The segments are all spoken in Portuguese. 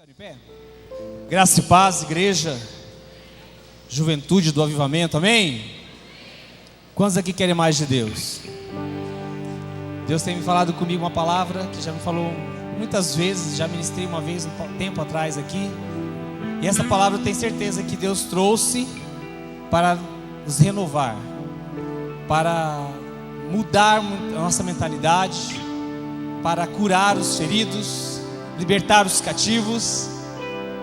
De pé. Graça e paz, igreja, juventude do avivamento, amém? Quantos aqui querem mais de Deus? Deus tem me falado comigo uma palavra que já me falou muitas vezes, já ministrei uma vez um tempo atrás aqui. E essa palavra eu tenho certeza que Deus trouxe para nos renovar, para mudar a nossa mentalidade, para curar os feridos, libertar os cativos,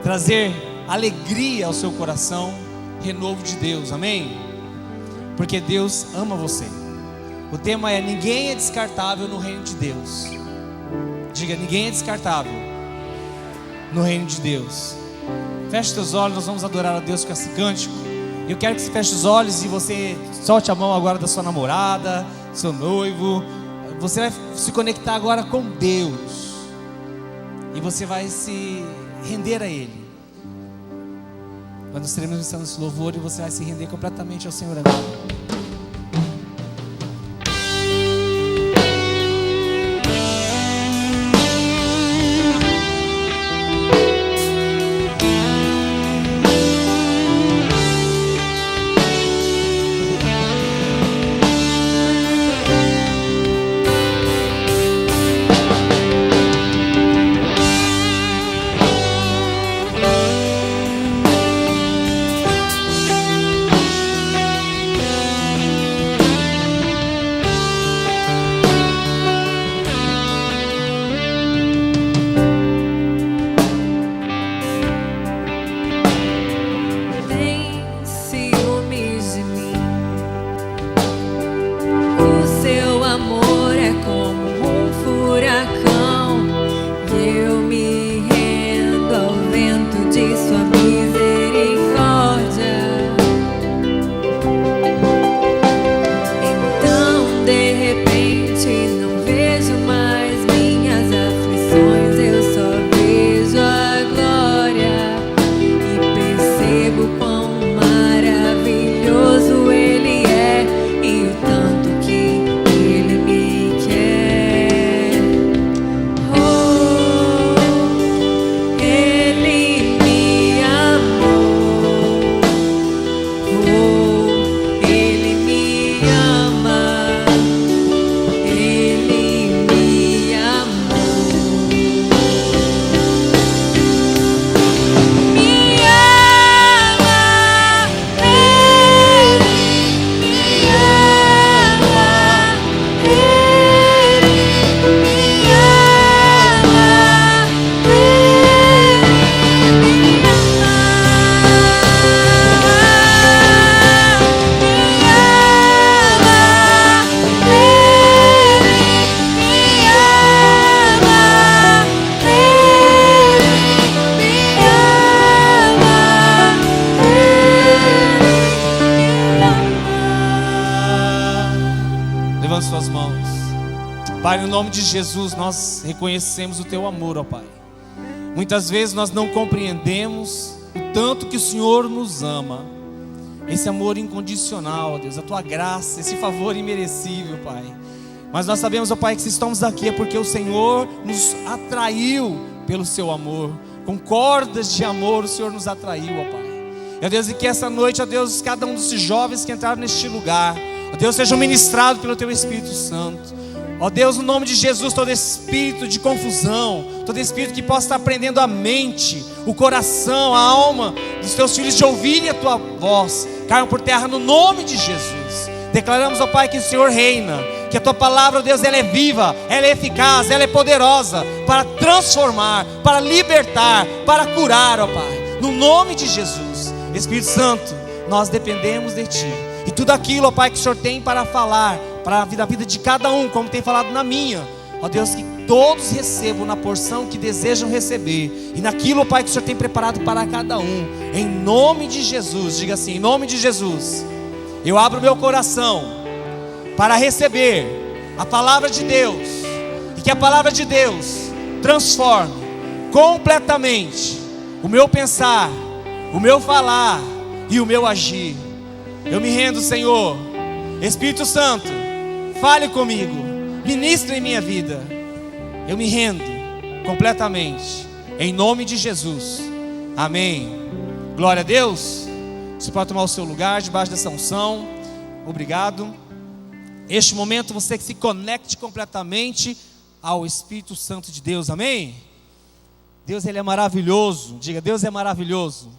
trazer alegria ao seu coração, renovo de Deus, amém? Porque Deus ama você. O tema é: ninguém é descartável no reino de Deus. Diga: ninguém é descartável no reino de Deus. Feche seus olhos, nós vamos adorar a Deus com esse cântico. Eu quero que você feche os olhos e você solte a mão agora da sua namorada, seu noivo. Você vai se conectar agora com Deus e você vai se render a Ele. Nós estaremos ministrando esse louvor e você vai se render completamente ao Senhor agora. Pai, no nome de Jesus, nós reconhecemos o Teu amor, ó Pai. Muitas vezes nós não compreendemos o tanto que o Senhor nos ama. Esse amor incondicional, ó Deus, a Tua graça, esse favor imerecível, Pai. Mas nós sabemos, ó Pai, que se estamos aqui é porque o Senhor nos atraiu pelo Seu amor. Com cordas de amor o Senhor nos atraiu, ó Pai. Ó Deus, e que essa noite, ó Deus, cada um desses jovens que entraram neste lugar, ó Deus, sejam ministrados pelo Teu Espírito Santo. Ó Deus, no nome de Jesus, todo espírito de confusão, todo espírito que possa estar prendendo a mente, o coração, a alma dos Teus filhos de ouvirem a Tua voz, caiam por terra no nome de Jesus. Declaramos, ó Pai, que o Senhor reina, que a Tua palavra, ó Deus, ela é viva, ela é eficaz, ela é poderosa para transformar, para libertar, para curar, ó Pai, no nome de Jesus. Espírito Santo, nós dependemos de Ti. E tudo aquilo, ó Pai, que o Senhor tem para falar para a vida de cada um, como tem falado na minha, ó Deus, que todos recebam na porção que desejam receber, e naquilo, ó Pai, que o Senhor tem preparado para cada um, em nome de Jesus. Diga assim: em nome de Jesus, eu abro meu coração para receber a palavra de Deus, e que a palavra de Deus transforme completamente o meu pensar, o meu falar e o meu agir. Eu me rendo, Senhor. Espírito Santo, fale comigo, ministre em minha vida. Eu me rendo completamente em nome de Jesus, amém. Glória a Deus. Você pode tomar o seu lugar debaixo dessa unção. Obrigado. Este momento você que se conecte completamente ao Espírito Santo de Deus, amém? Deus, Ele é maravilhoso. Diga, Deus é maravilhoso.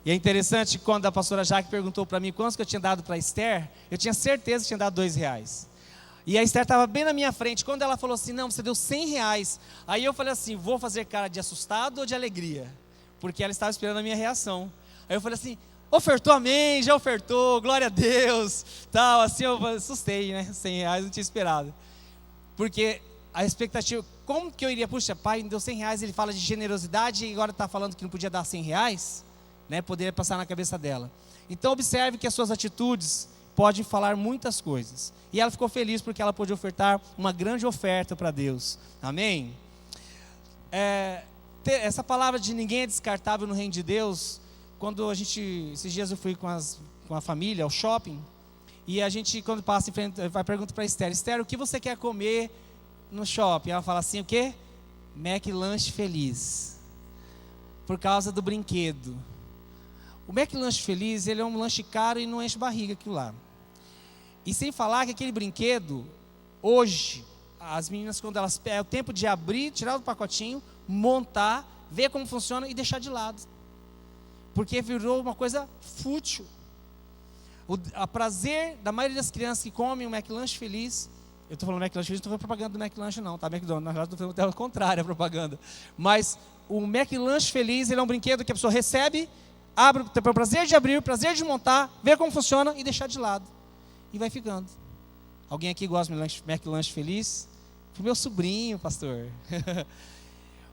E é interessante, quando a pastora Jaque perguntou para mim quantos que eu tinha dado para Esther, eu tinha certeza que tinha dado R$2. E a Esther estava bem na minha frente. Quando ela falou assim, não, você deu R$100. Aí eu falei assim, vou fazer cara de assustado ou de alegria? Porque ela estava esperando a minha reação. Aí eu falei assim, ofertou, amém, já ofertou, glória a Deus. Tal, assim eu assustei, né? R$100, não tinha esperado. Porque a expectativa, como que eu iria, puxa, pai, me deu R$100, ele fala de generosidade e agora está falando que não podia dar R$100, né? Poderia passar na cabeça dela. Então observe que as suas atitudes podem falar muitas coisas. E ela ficou feliz porque ela pôde ofertar uma grande oferta para Deus, amém? Essa palavra de ninguém é descartável no reino de Deus, quando a gente, esses dias eu fui com a família ao shopping, e a gente, quando passa em frente, vai perguntar para Esther, Esther, o que você quer comer no shopping? Ela fala assim, o quê? McLanche Feliz, por causa do brinquedo. O McLanche Feliz, ele é um lanche caro e não enche barriga aquilo lá. E sem falar que aquele brinquedo, hoje, as meninas, quando elas é o tempo de abrir, tirar do pacotinho, montar, ver como funciona e deixar de lado. Porque virou uma coisa fútil. O prazer da maioria das crianças que comem o McLanche Feliz, eu estou falando McLanche Feliz, não estou falando propaganda do McLanche não, tá? McDonald's, na verdade estou falando até o contrário, a propaganda. Mas o McLanche Feliz, ele é um brinquedo que a pessoa recebe, abre, tem o prazer de abrir, o prazer de montar, ver como funciona e deixar de lado. E vai ficando. Alguém aqui gosta de McLanche Feliz? Pro meu sobrinho, pastor.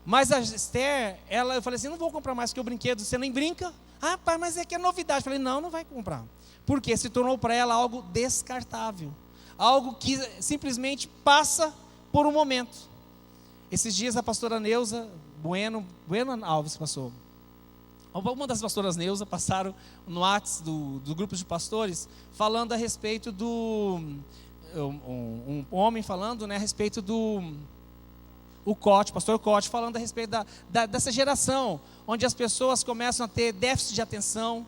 Mas a Esther, eu falei assim, não vou comprar mais que o brinquedo, você nem brinca? Ah, pai, mas é que é novidade. Eu falei, não vai comprar. Porque se tornou para ela algo descartável. Algo que simplesmente passa por um momento. Esses dias a pastora Neuza Bueno Alves passou. Uma das pastoras Neuza passaram no WhatsApp do grupo de pastores, falando a respeito um homem falando, né, a respeito o Cote, pastor Cote, falando a respeito dessa geração, onde as pessoas começam a ter déficit de atenção,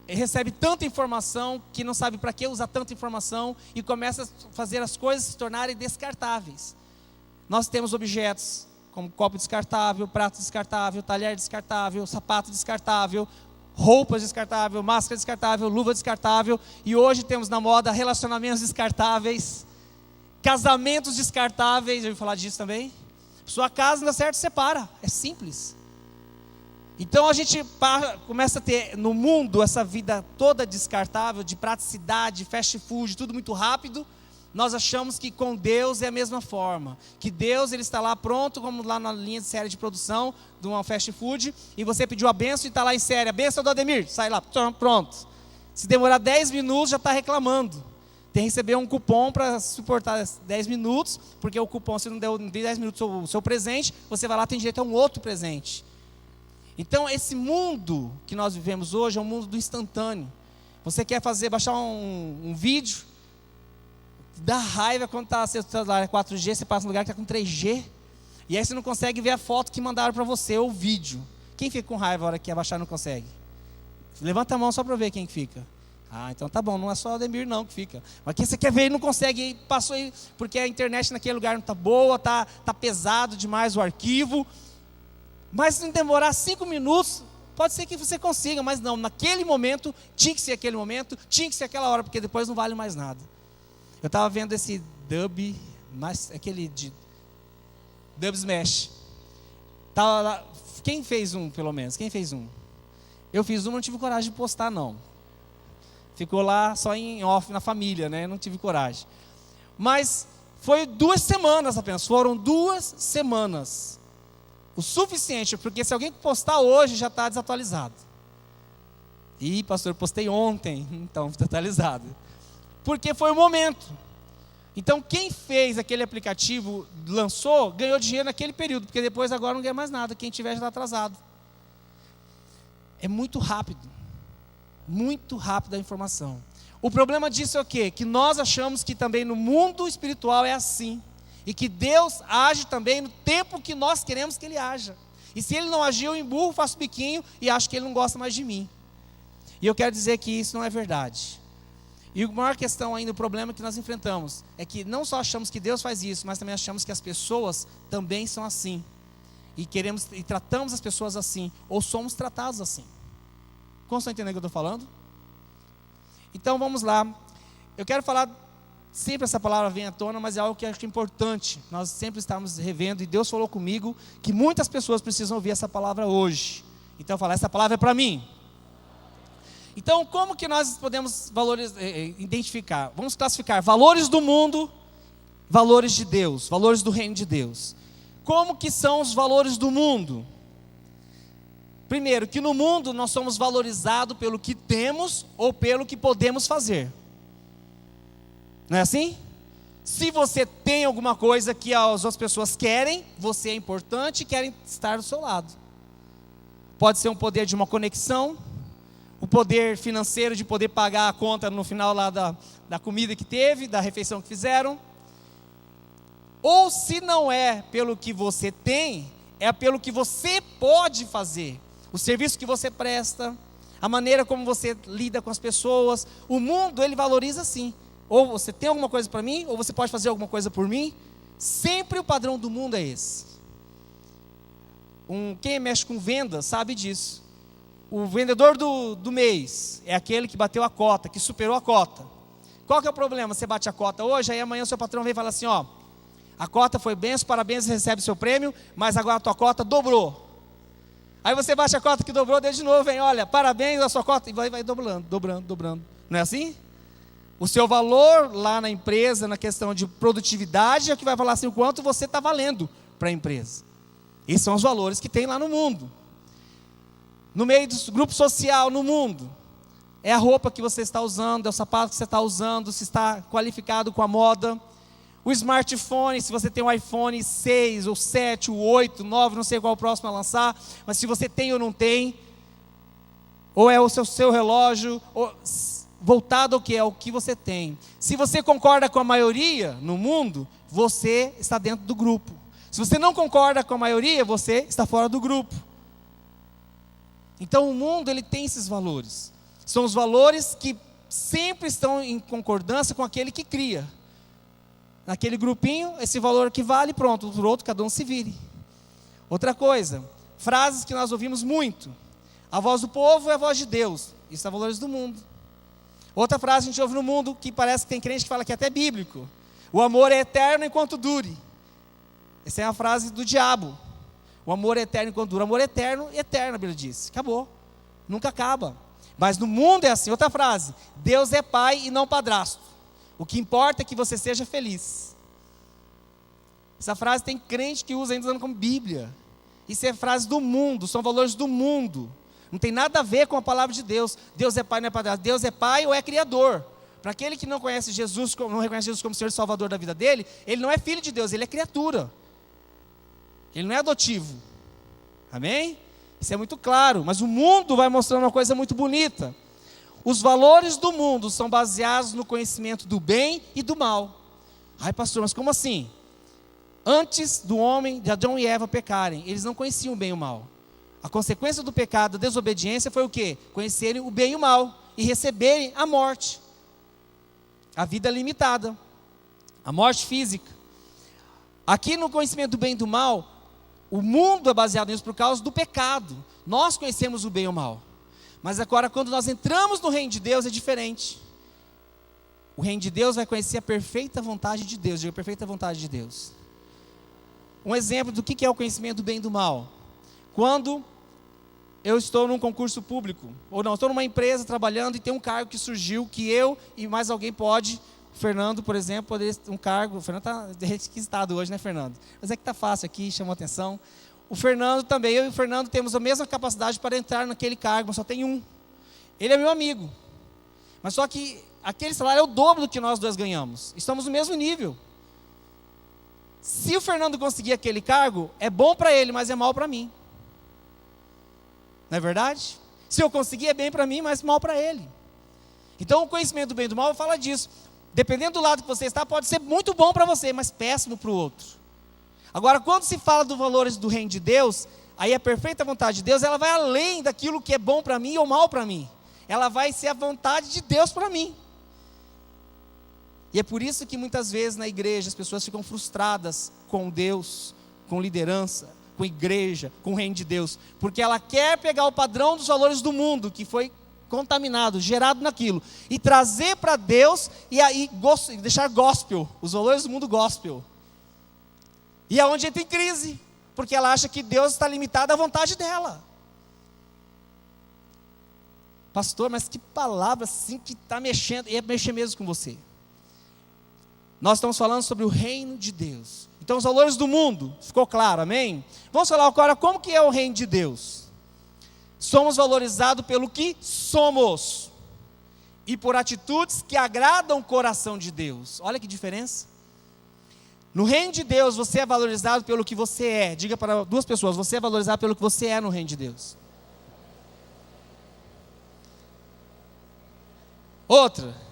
recebe tanta informação, que não sabe para que usar tanta informação, e começa a fazer as coisas se tornarem descartáveis. Nós temos objetos, como copo descartável, prato descartável, talher descartável, sapato descartável, roupas descartável, máscara descartável, luva descartável, e hoje temos na moda relacionamentos descartáveis, casamentos descartáveis. Já ouviu falar disso também? Sua casa não dá certo, separa, é simples. Então a gente começa a ter no mundo essa vida toda descartável, de praticidade, fast food, tudo muito rápido. Nós achamos que com Deus é a mesma forma, que Deus ele está lá pronto, como lá na linha de série de produção de uma fast food, e você pediu a bênção e está lá em série, a bênção do Ademir, sai lá, pronto. Se demorar 10 minutos já está reclamando. Tem que receber um cupom para suportar 10 minutos, porque o cupom, se não deu 10 minutos o seu presente, você vai lá, tem direito a um outro presente. Então esse mundo que nós vivemos hoje é um mundo do instantâneo. Você quer baixar um vídeo, dá raiva quando seu celular é 4G, você passa no lugar que está com 3G, e aí você não consegue ver a foto que mandaram para você, ou o vídeo. Quem fica com raiva a hora que abaixar não consegue? Levanta a mão só para ver quem fica. Ah, então tá bom, não é só o Ademir não que fica. Mas quem você quer ver e não consegue, aí passou aí, porque a internet naquele lugar não está boa, tá pesado demais o arquivo. Mas se não demorar 5 minutos, pode ser que você consiga, mas não, naquele momento, tinha que ser aquele momento, tinha que ser aquela hora, porque depois não vale mais nada. Eu estava vendo esse Dub, aquele de Dub Smash. Tava lá, quem fez um, pelo menos? Quem fez um? Eu fiz um, não tive coragem de postar, não. Ficou lá só em off, na família, né? Não tive coragem. Mas foi 2 semanas apenas, foram 2 semanas. O suficiente, porque se alguém postar hoje, já está desatualizado. Ih, pastor, postei ontem, então está atualizado. Porque foi o momento. Então quem fez aquele aplicativo, lançou, ganhou dinheiro naquele período, porque depois agora não ganha mais nada, quem tiver já está atrasado. É muito rápido a informação. O problema disso é o quê? Que nós achamos que também no mundo espiritual é assim. E que Deus age também no tempo que nós queremos que Ele haja. E se Ele não agir, eu emburro, faço biquinho e acho que Ele não gosta mais de mim. E eu quero dizer que isso não é verdade. E a maior questão ainda, o problema que nós enfrentamos, é que não só achamos que Deus faz isso, mas também achamos que as pessoas também são assim. E tratamos as pessoas assim, ou somos tratados assim. Como estão entendendo o que eu estou falando? Então vamos lá. Eu quero falar, sempre essa palavra vem à tona, mas é algo que eu acho importante. Nós sempre estamos revendo, e Deus falou comigo que muitas pessoas precisam ouvir essa palavra hoje. Então eu falo, essa palavra é para mim. Então como que nós podemos identificar? Vamos classificar valores do mundo, valores de Deus, valores do reino de Deus. Como que são os valores do mundo? Primeiro, que no mundo nós somos valorizados pelo que temos ou pelo que podemos fazer. Não é assim? Se você tem alguma coisa que as outras pessoas querem, você é importante e querem estar do seu lado. Pode ser um poder de uma conexão, o poder financeiro de poder pagar a conta no final lá da comida que teve, da refeição que fizeram. Ou se não é pelo que você tem, é pelo que você pode fazer. O serviço que você presta, a maneira como você lida com as pessoas. O mundo, ele valoriza assim. Ou você tem alguma coisa para mim, ou você pode fazer alguma coisa por mim. Sempre o padrão do mundo é esse. Quem mexe com venda sabe disso. O vendedor do mês é aquele que bateu a cota, que superou a cota. Qual que é o problema? Você bate a cota hoje, aí amanhã o seu patrão vem e fala assim, ó, a cota foi benção, parabéns, recebe seu prêmio, mas agora a tua cota dobrou. Aí você bate a cota que dobrou, daí de novo vem, olha, parabéns, a sua cota, e vai dobrando. Não é assim? O seu valor lá na empresa, na questão de produtividade, é o que vai falar assim, o quanto você está valendo para a empresa. Esses são os valores que tem lá no mundo. No meio do grupo social, no mundo, é a roupa que você está usando, é o sapato que você está usando, se está qualificado com a moda. O smartphone, se você tem um iPhone 6, ou 7, ou 8, 9, não sei qual o próximo a lançar, mas se você tem ou não tem, ou é o seu relógio, voltado ao que é o que você tem. Se você concorda com a maioria no mundo, você está dentro do grupo. Se você não concorda com a maioria, você está fora do grupo. Então o mundo, ele tem esses valores. São os valores que sempre estão em concordância com aquele que cria. Naquele grupinho, esse valor que vale, pronto, por outro, cada um se vire. Outra coisa, frases que nós ouvimos muito. A voz do povo é a voz de Deus. Isso é valores do mundo. Outra frase que a gente ouve no mundo, que parece que tem crente que fala que é até bíblico. O amor é eterno enquanto dure. Essa é a frase do diabo. O amor é eterno enquanto dura. O amor é eterno, eterno, a Bíblia diz. Acabou. Nunca acaba. Mas no mundo é assim. Outra frase. Deus é pai e não padrasto. O que importa é que você seja feliz. Essa frase tem crente que usa ainda usando como Bíblia. Isso é frase do mundo. São valores do mundo. Não tem nada a ver com a palavra de Deus. Deus é pai, não é padrasto. Deus é pai ou é criador. Para aquele que não conhece Jesus, não reconhece Jesus como Senhor e Salvador da vida dele, ele não é filho de Deus, ele é criatura. Ele não é adotivo. Amém? Isso é muito claro. Mas o mundo vai mostrando uma coisa muito bonita. Os valores do mundo são baseados no conhecimento do bem e do mal. Ai, pastor, mas como assim? Antes do homem, de Adão e Eva pecarem, eles não conheciam o bem e o mal. A consequência do pecado, da desobediência, foi o quê? Conhecerem o bem e o mal e receberem a morte. A vida limitada. A morte física. Aqui no conhecimento do bem e do mal, o mundo é baseado nisso por causa do pecado. Nós conhecemos o bem e o mal. Mas agora, quando nós entramos no reino de Deus, é diferente. O reino de Deus vai conhecer a perfeita vontade de Deus. Diga, a perfeita vontade de Deus. Um exemplo do que é o conhecimento do bem e do mal. Quando eu estou num concurso público, ou não, estou numa empresa trabalhando e tem um cargo que surgiu, que eu e mais alguém pode, o Fernando, por exemplo, poderia ter um cargo, o Fernando está requisitado hoje, né, Fernando? Mas é que está fácil aqui, chamou atenção. O Fernando também, eu e o Fernando temos a mesma capacidade para entrar naquele cargo, mas só tem um. Ele é meu amigo. Mas só que aquele salário é o dobro do que nós dois ganhamos. Estamos no mesmo nível. Se o Fernando conseguir aquele cargo, é bom para ele, mas é mal para mim. Não é verdade? Se eu conseguir, é bem para mim, mas mal para ele. Então o conhecimento do bem e do mal fala disso. dependendo do lado que você está, pode ser muito bom para você, mas péssimo para o outro. Agora, quando se fala dos valores do reino de Deus, aí a perfeita vontade de Deus, ela vai além daquilo que é bom para mim ou mal para mim. Ela vai ser a vontade de Deus para mim. E é por isso que muitas vezes na igreja as pessoas ficam frustradas com Deus, com liderança, com igreja, com o reino de Deus, porque ela quer pegar o padrão dos valores do mundo, que foi contaminado, gerado naquilo, e trazer para Deus, e aí deixar gospel, os valores do mundo gospel. E é onde entra em crise, porque ela acha que Deus está limitado à vontade dela. Pastor, mas que palavra assim que está mexendo, e é mexer mesmo com você. Nós estamos falando sobre o reino de Deus. Então os valores do mundo, ficou claro, amém? Vamos falar agora como que é o reino de Deus. Somos valorizados pelo que somos. E por atitudes que agradam o coração de Deus. Olha que diferença. No reino de Deus você é valorizado pelo que você é. Diga para duas pessoas, você é valorizado pelo que você é no reino de Deus. Outra.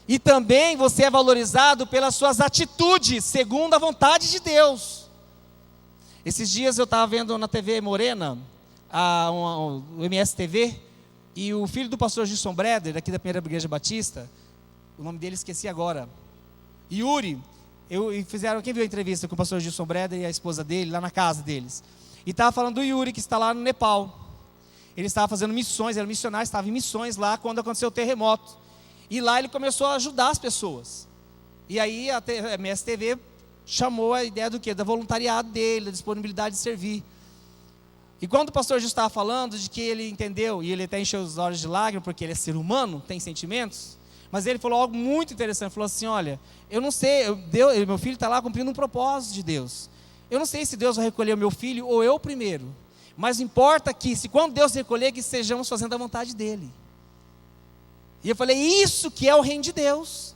E também você é valorizado pelas suas atitudes, segundo a vontade de Deus. Esses dias eu estava vendo na TV Morena, o MSTV, e o filho do pastor Gilson Breder, aqui da Primeira Igreja Batista, o nome dele esqueci agora, Yuri, quem viu a entrevista com o pastor Gilson Breder e a esposa dele, lá na casa deles, e estava falando do Yuri, que está lá no Nepal. Ele estava fazendo missões, era missionário, estava em missões lá quando aconteceu o terremoto. E lá ele começou a ajudar as pessoas. E aí a MSTV chamou a ideia do quê? Da voluntariado dele, da disponibilidade de servir. E quando o pastor Jesus estava falando de que ele entendeu, e ele até encheu os olhos de lágrimas, porque ele é ser humano, tem sentimentos, mas ele falou algo muito interessante, falou assim, olha, eu não sei, meu filho está lá cumprindo um propósito de Deus. Eu não sei se Deus vai recolher o meu filho ou eu primeiro, mas importa que, se quando Deus recolher, que estejamos fazendo a vontade dele. E eu falei, isso que é o reino de Deus.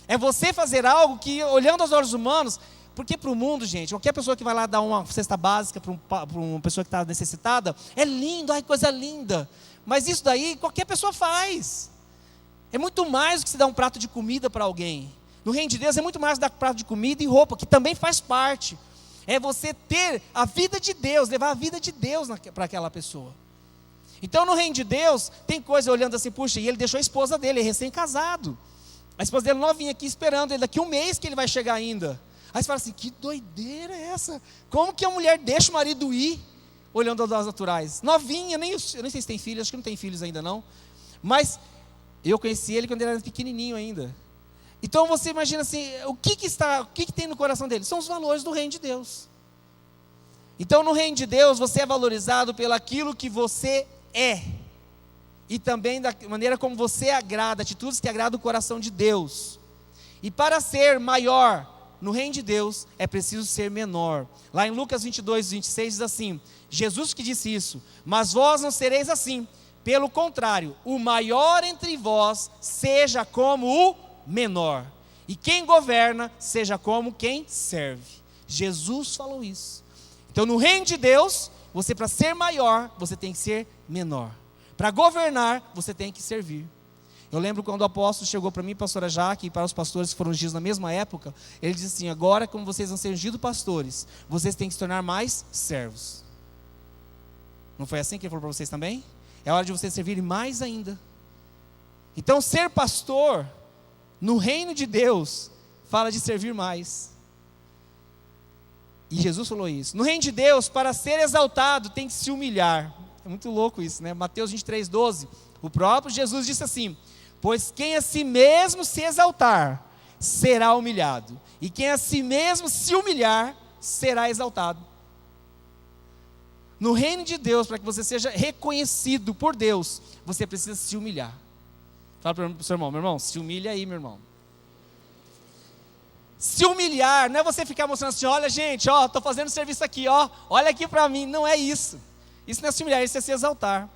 É você fazer algo que, olhando aos olhos humanos, porque para o mundo, gente, qualquer pessoa que vai lá dar uma cesta básica para uma pessoa que está necessitada, é lindo, ai, coisa linda. Mas isso daí, qualquer pessoa faz. É muito mais do que se dar um prato de comida para alguém. No reino de Deus é muito mais dar prato de comida e roupa, que também faz parte. É você ter a vida de Deus, levar a vida de Deus para aquela pessoa. Então no reino de Deus, tem coisa olhando assim, puxa, e ele deixou a esposa dele, é recém-casado. A esposa dele novinha aqui esperando ele, daqui um mês que ele vai chegar ainda. Aí você fala assim, que doideira é essa? Como que a mulher deixa o marido ir, olhando aos naturais? Novinha, eu nem sei se tem filhos, acho que não tem filhos ainda não. Mas eu conheci ele quando ele era pequenininho ainda. Então você imagina assim, o que tem no coração dele? São os valores do reino de Deus. Então no reino de Deus você é valorizado pelo aquilo que você é, e também da maneira como você agrada, atitudes que agradam o coração de Deus. E para ser maior no reino de Deus, é preciso ser menor. Lá em Lucas 22, 26 diz assim, Jesus que disse isso, mas vós não sereis assim, pelo contrário, o maior entre vós seja como o menor, e quem governa seja como quem serve. Jesus falou isso. Então no reino de Deus, você, para ser maior, você tem que ser menor. Para governar, você tem que servir. Eu lembro quando o apóstolo chegou para mim, pastora Jaque, e para os pastores que foram ungidos na mesma época, ele disse assim, agora como vocês vão ser ungidos pastores, vocês têm que se tornar mais servos. Não foi assim que ele falou para vocês também? É hora de vocês servirem mais ainda. Então ser pastor, no reino de Deus, fala de servir mais. E Jesus falou isso. No reino de Deus, para ser exaltado, tem que se humilhar. É muito louco isso, né? Mateus 23, 12. O próprio Jesus disse assim, pois quem a si mesmo se exaltar, será humilhado. E quem a si mesmo se humilhar, será exaltado. No reino de Deus, para que você seja reconhecido por Deus, você precisa se humilhar. Fala para o seu irmão, meu irmão, se humilha aí, meu irmão. Se humilhar, não é você ficar mostrando assim, olha gente, ó, estou fazendo serviço aqui, ó, olha aqui para mim, não é isso. Isso não é se humilhar, isso é se exaltar.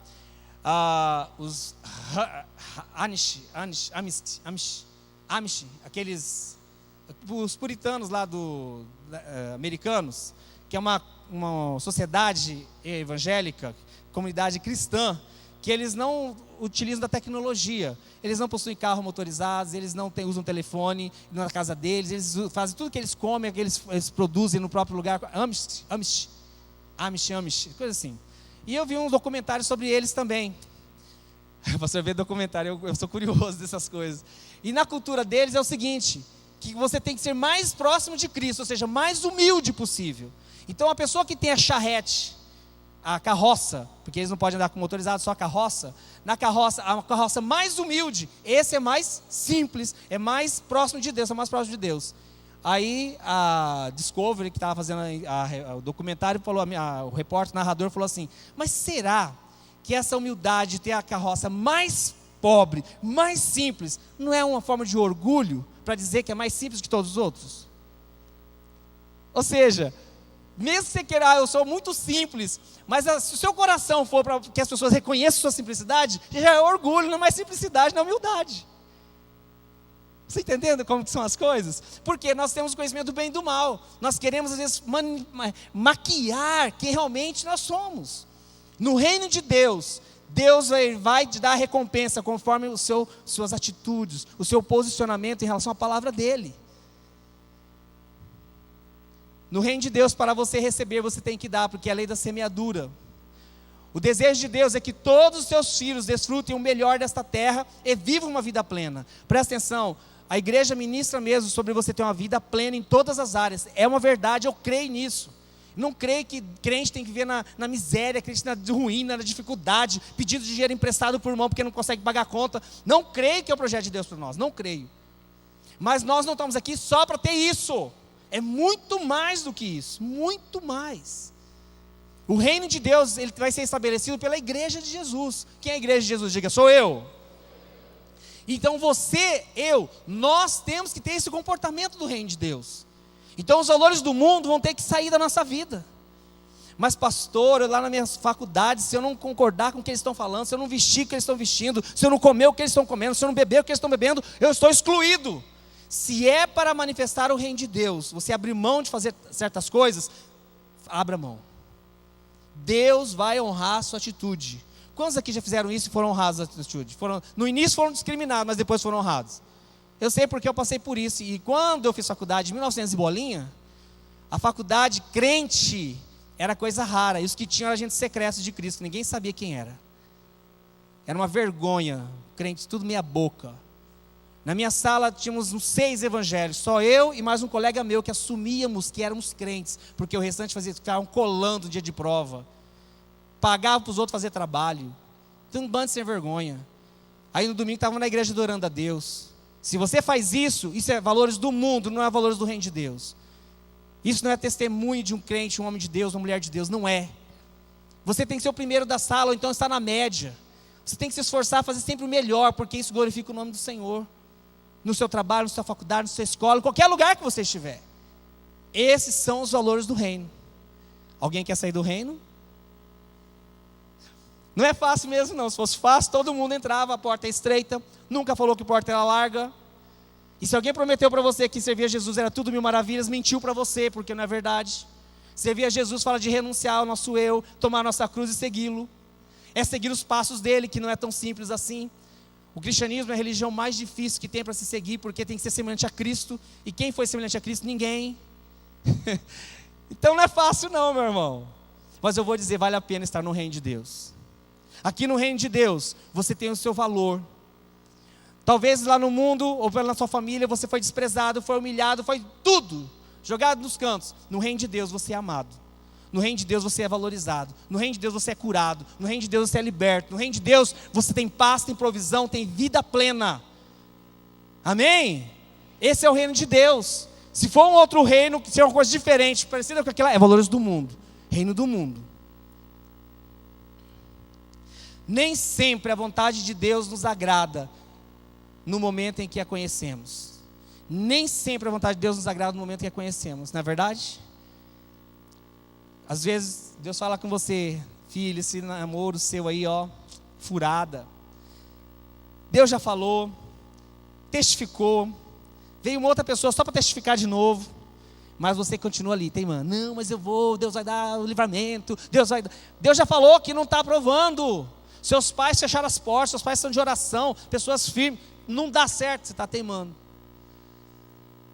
Os Amish, aqueles, os puritanos lá americanos, que é uma sociedade evangélica, comunidade cristã, que eles não utilizam da tecnologia. Eles não possuem carro motorizados, eles não usam telefone na casa deles, eles fazem tudo que eles comem, que eles produzem no próprio lugar. Amish, coisa assim. E eu vi um documentário sobre eles também. Você vê documentário, eu sou curioso dessas coisas. E na cultura deles é o seguinte, que você tem que ser mais próximo de Cristo, ou seja, mais humilde possível. Então a pessoa que tem a charrete, a carroça, porque eles não podem andar com motorizado, só a carroça carroça mais humilde, esse é mais simples, é mais próximo de Deus, é mais próximo de Deus. Aí a Discovery, que estava fazendo o documentário, falou, o repórter, o narrador falou assim, mas será que essa humildade de ter a carroça mais pobre, mais simples, não é uma forma de orgulho para dizer que é mais simples que todos os outros? Ou seja, mesmo que você queira, eu sou muito simples, mas se o seu coração for para que as pessoas reconheçam sua simplicidade, já é orgulho, não é mais simplicidade, não é humildade. Você entendendo como que são as coisas? Porque nós temos conhecimento do bem e do mal. Nós queremos às vezes maquiar quem realmente nós somos. No reino de Deus, Deus vai te dar a recompensa conforme suas atitudes, o seu posicionamento em relação à palavra dele. No reino de Deus, para você receber, você tem que dar, porque é a lei da semeadura. O desejo de Deus é que todos os seus filhos desfrutem o melhor desta terra e vivam uma vida plena. Presta atenção, a igreja ministra mesmo sobre você ter uma vida plena em todas as áreas. É uma verdade, eu creio nisso. Não creio que crente tem que viver na miséria, crente na ruína, na dificuldade, pedindo dinheiro emprestado por irmão porque não consegue pagar a conta. Não creio que é o projeto de Deus para nós, não creio. Mas nós não estamos aqui só para ter isso. É muito mais do que isso, muito mais. O reino de Deus, ele vai ser estabelecido pela igreja de Jesus. Quem é a igreja de Jesus? Diga, sou eu. Então você, nós temos que ter esse comportamento do reino de Deus. Então os valores do mundo vão ter que sair da nossa vida. Mas pastor, eu lá na minha faculdade, se eu não concordar com o que eles estão falando, se eu não vestir o que eles estão vestindo, se eu não comer o que eles estão comendo, se eu não beber o que eles estão bebendo, eu estou excluído. Se é para manifestar o reino de Deus, você abrir mão de fazer certas coisas, abra mão. Deus vai honrar a sua atitude. Quantos aqui já fizeram isso e foram honrados a atitude? No início foram discriminados, mas depois foram honrados. Eu sei porque eu passei por isso. E quando eu fiz faculdade, em 1900 e bolinha, a faculdade crente era coisa rara. E os que tinham eram agentes secretos de Cristo, ninguém sabia quem era. Era uma vergonha, crente, tudo meia boca. Na minha sala tínhamos uns 6 evangélicos, só eu e mais um colega meu que assumíamos que éramos crentes, porque o restante ficavam colando no dia de prova, pagavam para os outros fazer trabalho. Então um bando sem vergonha. Aí no domingo estavam na igreja adorando a Deus. Se você faz isso é valores do mundo, não é valores do reino de Deus. Isso não é testemunho de um crente, um homem de Deus, uma mulher de Deus, não é. Você tem que ser o primeiro da sala, ou então está na média. Você tem que se esforçar a fazer sempre o melhor, porque isso glorifica o nome do Senhor. No seu trabalho, na sua faculdade, na sua escola, em qualquer lugar que você estiver. Esses são os valores do reino. Alguém quer sair do reino? Não é fácil mesmo não. Se fosse fácil, todo mundo entrava, a porta é estreita, nunca falou que a porta era larga. E se alguém prometeu para você que servir a Jesus era tudo mil maravilhas, mentiu para você, porque não é verdade. Servir a Jesus fala de renunciar ao nosso eu, tomar a nossa cruz e segui-lo. É seguir os passos dele, que não é tão simples assim. O cristianismo é a religião mais difícil que tem para se seguir, porque tem que ser semelhante a Cristo. E quem foi semelhante a Cristo? Ninguém. Então não é fácil não, meu irmão. Mas eu vou dizer, vale a pena estar no reino de Deus. Aqui no reino de Deus, você tem o seu valor. Talvez lá no mundo, ou na sua família, você foi desprezado, foi humilhado, foi tudo jogado nos cantos. No reino de Deus você é amado. No reino de Deus você é valorizado. No reino de Deus você é curado. No reino de Deus você é liberto. No reino de Deus você tem paz, tem provisão, tem vida plena. Amém? Esse é o reino de Deus. Se for um outro reino, se é uma coisa diferente, parecida com aquela, é valores do mundo. Reino do mundo. Nem sempre a vontade de Deus nos agrada no momento em que a conhecemos. Nem sempre a vontade de Deus nos agrada no momento em que a conhecemos, não é verdade? Às vezes Deus fala com você, filho, esse namoro seu aí, furada. Deus já falou, testificou, veio uma outra pessoa só para testificar de novo, mas você continua ali, teimando. Não, mas eu vou, Deus vai dar o livramento, Deus já falou que não está aprovando. Seus pais fecharam as portas, seus pais são de oração, pessoas firmes. Não dá certo, você está teimando.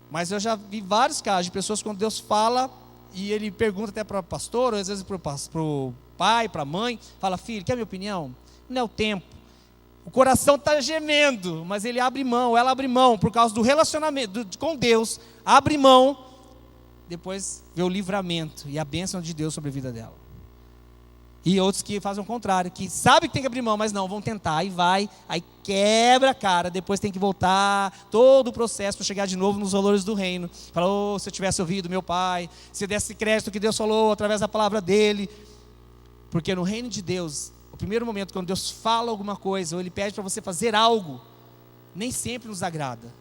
Mas eu já vi vários casos de pessoas quando Deus fala, e ele pergunta até para o pastor, ou às vezes para o pai, para a mãe, fala: filho, quer a minha opinião? Não é o tempo. O coração está gemendo, mas ele abre mão, ela abre mão, por causa do relacionamento com Deus, abre mão, depois vê o livramento e a bênção de Deus sobre a vida dela. E outros que fazem o contrário, que sabem que tem que abrir mão, mas não, vão tentar, aí vai, aí quebra a cara, depois tem que voltar, todo o processo para chegar de novo nos valores do reino. Fala: oh, se eu tivesse ouvido meu pai, se eu desse crédito que Deus falou através da palavra dele. Porque no reino de Deus, o primeiro momento quando Deus fala alguma coisa, ou Ele pede para você fazer algo, nem sempre nos agrada.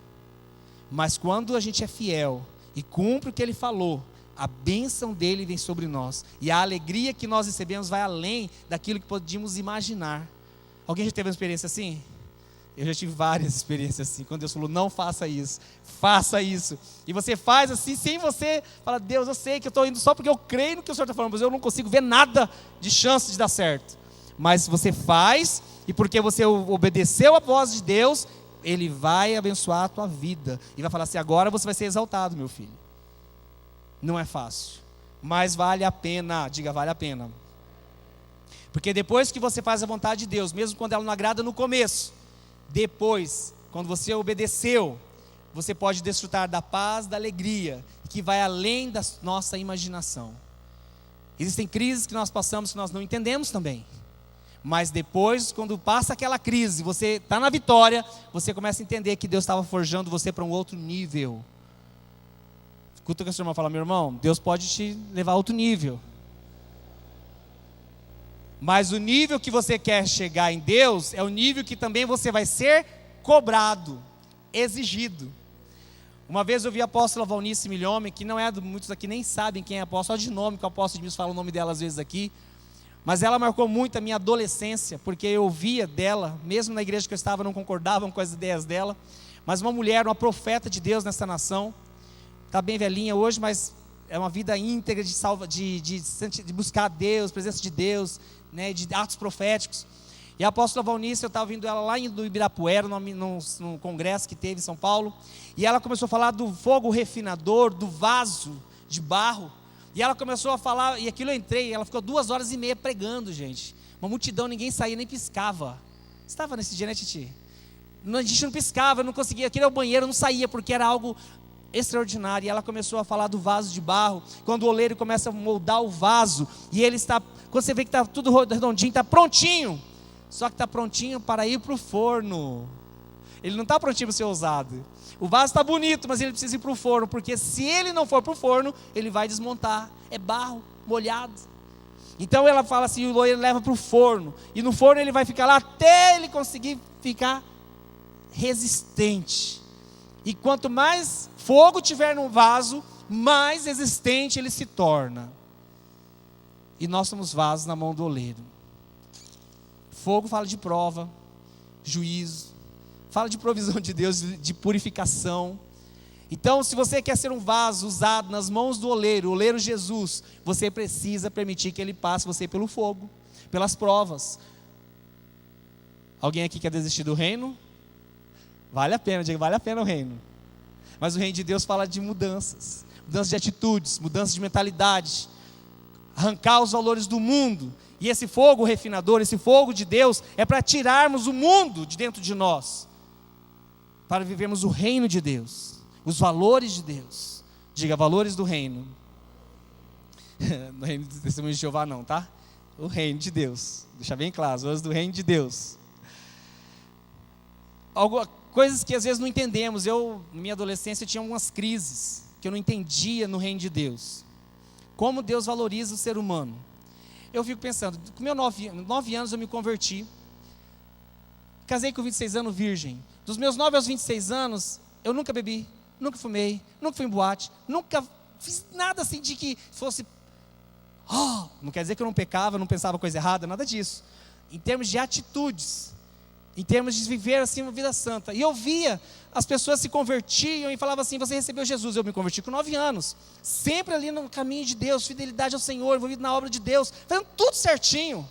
Mas quando a gente é fiel e cumpre o que Ele falou, a bênção dele vem sobre nós. E a alegria que nós recebemos vai além daquilo que podíamos imaginar. Alguém já teve uma experiência assim? Eu já tive várias experiências assim. Quando Deus falou: não faça isso, faça isso. E você faz assim, sem você falar: Deus, eu sei que eu estou indo só porque eu creio no que o Senhor está falando, mas eu não consigo ver nada de chance de dar certo. Mas você faz, e porque você obedeceu a voz de Deus, Ele vai abençoar a tua vida. E vai falar assim: agora você vai ser exaltado, meu filho. Não é fácil, mas vale a pena. Diga: vale a pena. Porque depois que você faz a vontade de Deus, mesmo quando ela não agrada no começo, depois, quando você obedeceu, você pode desfrutar da paz, da alegria, que vai além da nossa imaginação. Existem crises que nós passamos que nós não entendemos também. Mas depois, quando passa aquela crise, você está na vitória, você começa a entender que Deus estava forjando você para um outro nível. Escuta o que o seu irmão fala: meu irmão, Deus pode te levar a outro nível. Mas o nível que você quer chegar em Deus é o nível que também você vai ser cobrado, exigido. Uma vez eu vi a apóstola Valnice Milhome, que não é, muitos aqui nem sabem quem é a apóstola, só de nome, que o apóstolo Edmilson fala o nome dela às vezes aqui. Mas ela marcou muito a minha adolescência, porque eu ouvia dela, mesmo na igreja que eu estava, não concordavam com as ideias dela. Mas uma mulher, uma profeta de Deus nessa nação. Está bem velhinha hoje, mas é uma vida íntegra de buscar Deus, presença de Deus, né, de atos proféticos. E a apóstola Valnice, eu estava ouvindo ela lá no Ibirapuera, num congresso que teve em São Paulo, e ela começou a falar do fogo refinador, do vaso de barro, e ela começou a falar, e aquilo eu entrei, ela ficou 2h30 pregando, gente, uma multidão, ninguém saía, nem piscava. Você estava nesse dia, né, Titi? A gente não piscava, não conseguia, aquele era o banheiro, não saía, porque era algo extraordinário. E ela começou a falar do vaso de barro, quando o oleiro começa a moldar o vaso, e ele está, quando você vê que está tudo redondinho, está prontinho, só que está prontinho para ir para o forno. Ele não está prontinho para ser usado. O vaso está bonito, mas ele precisa ir para o forno, porque se ele não for para o forno, ele vai desmontar. É barro molhado. Então ela fala assim: o oleiro leva para o forno, e no forno ele vai ficar lá até ele conseguir ficar resistente. E quanto mais fogo tiver no vaso, mais resistente ele se torna. E nós somos vasos na mão do oleiro. Fogo fala de prova, juízo, fala de provisão de Deus, de purificação. Então, se você quer ser um vaso usado nas mãos do oleiro, o oleiro Jesus, você precisa permitir que ele passe você pelo fogo, pelas provas. Alguém aqui quer desistir do reino? Vale a pena, diga: vale a pena o reino. Mas o reino de Deus fala de mudanças, mudanças de atitudes, mudanças de mentalidade, arrancar os valores do mundo. E esse fogo refinador, esse fogo de Deus, é para tirarmos o mundo de dentro de nós, para vivermos o reino de Deus, os valores de Deus. Diga: valores do reino. No reino do testemunho de Jeová não, tá? O reino de Deus, deixa bem claro, os valores do reino de Deus. Coisas que às vezes não entendemos. Eu, na minha adolescência, tinha algumas crises que eu não entendia no reino de Deus. Como Deus valoriza o ser humano. Eu fico pensando, com meus 9 anos eu me converti. Casei com 26 anos virgem. Dos meus 9 aos 26 anos, eu nunca bebi, nunca fumei, nunca fui em boate, nunca fiz nada assim de que fosse... não quer dizer que eu não pecava, não pensava coisa errada, nada disso. Em termos de atitudes, em termos de viver assim uma vida santa. E eu via, as pessoas se convertiam e falavam assim: você recebeu Jesus. Eu me converti com 9 anos, sempre ali no caminho de Deus, fidelidade ao Senhor, envolvido na obra de Deus, fazendo tudo certinho.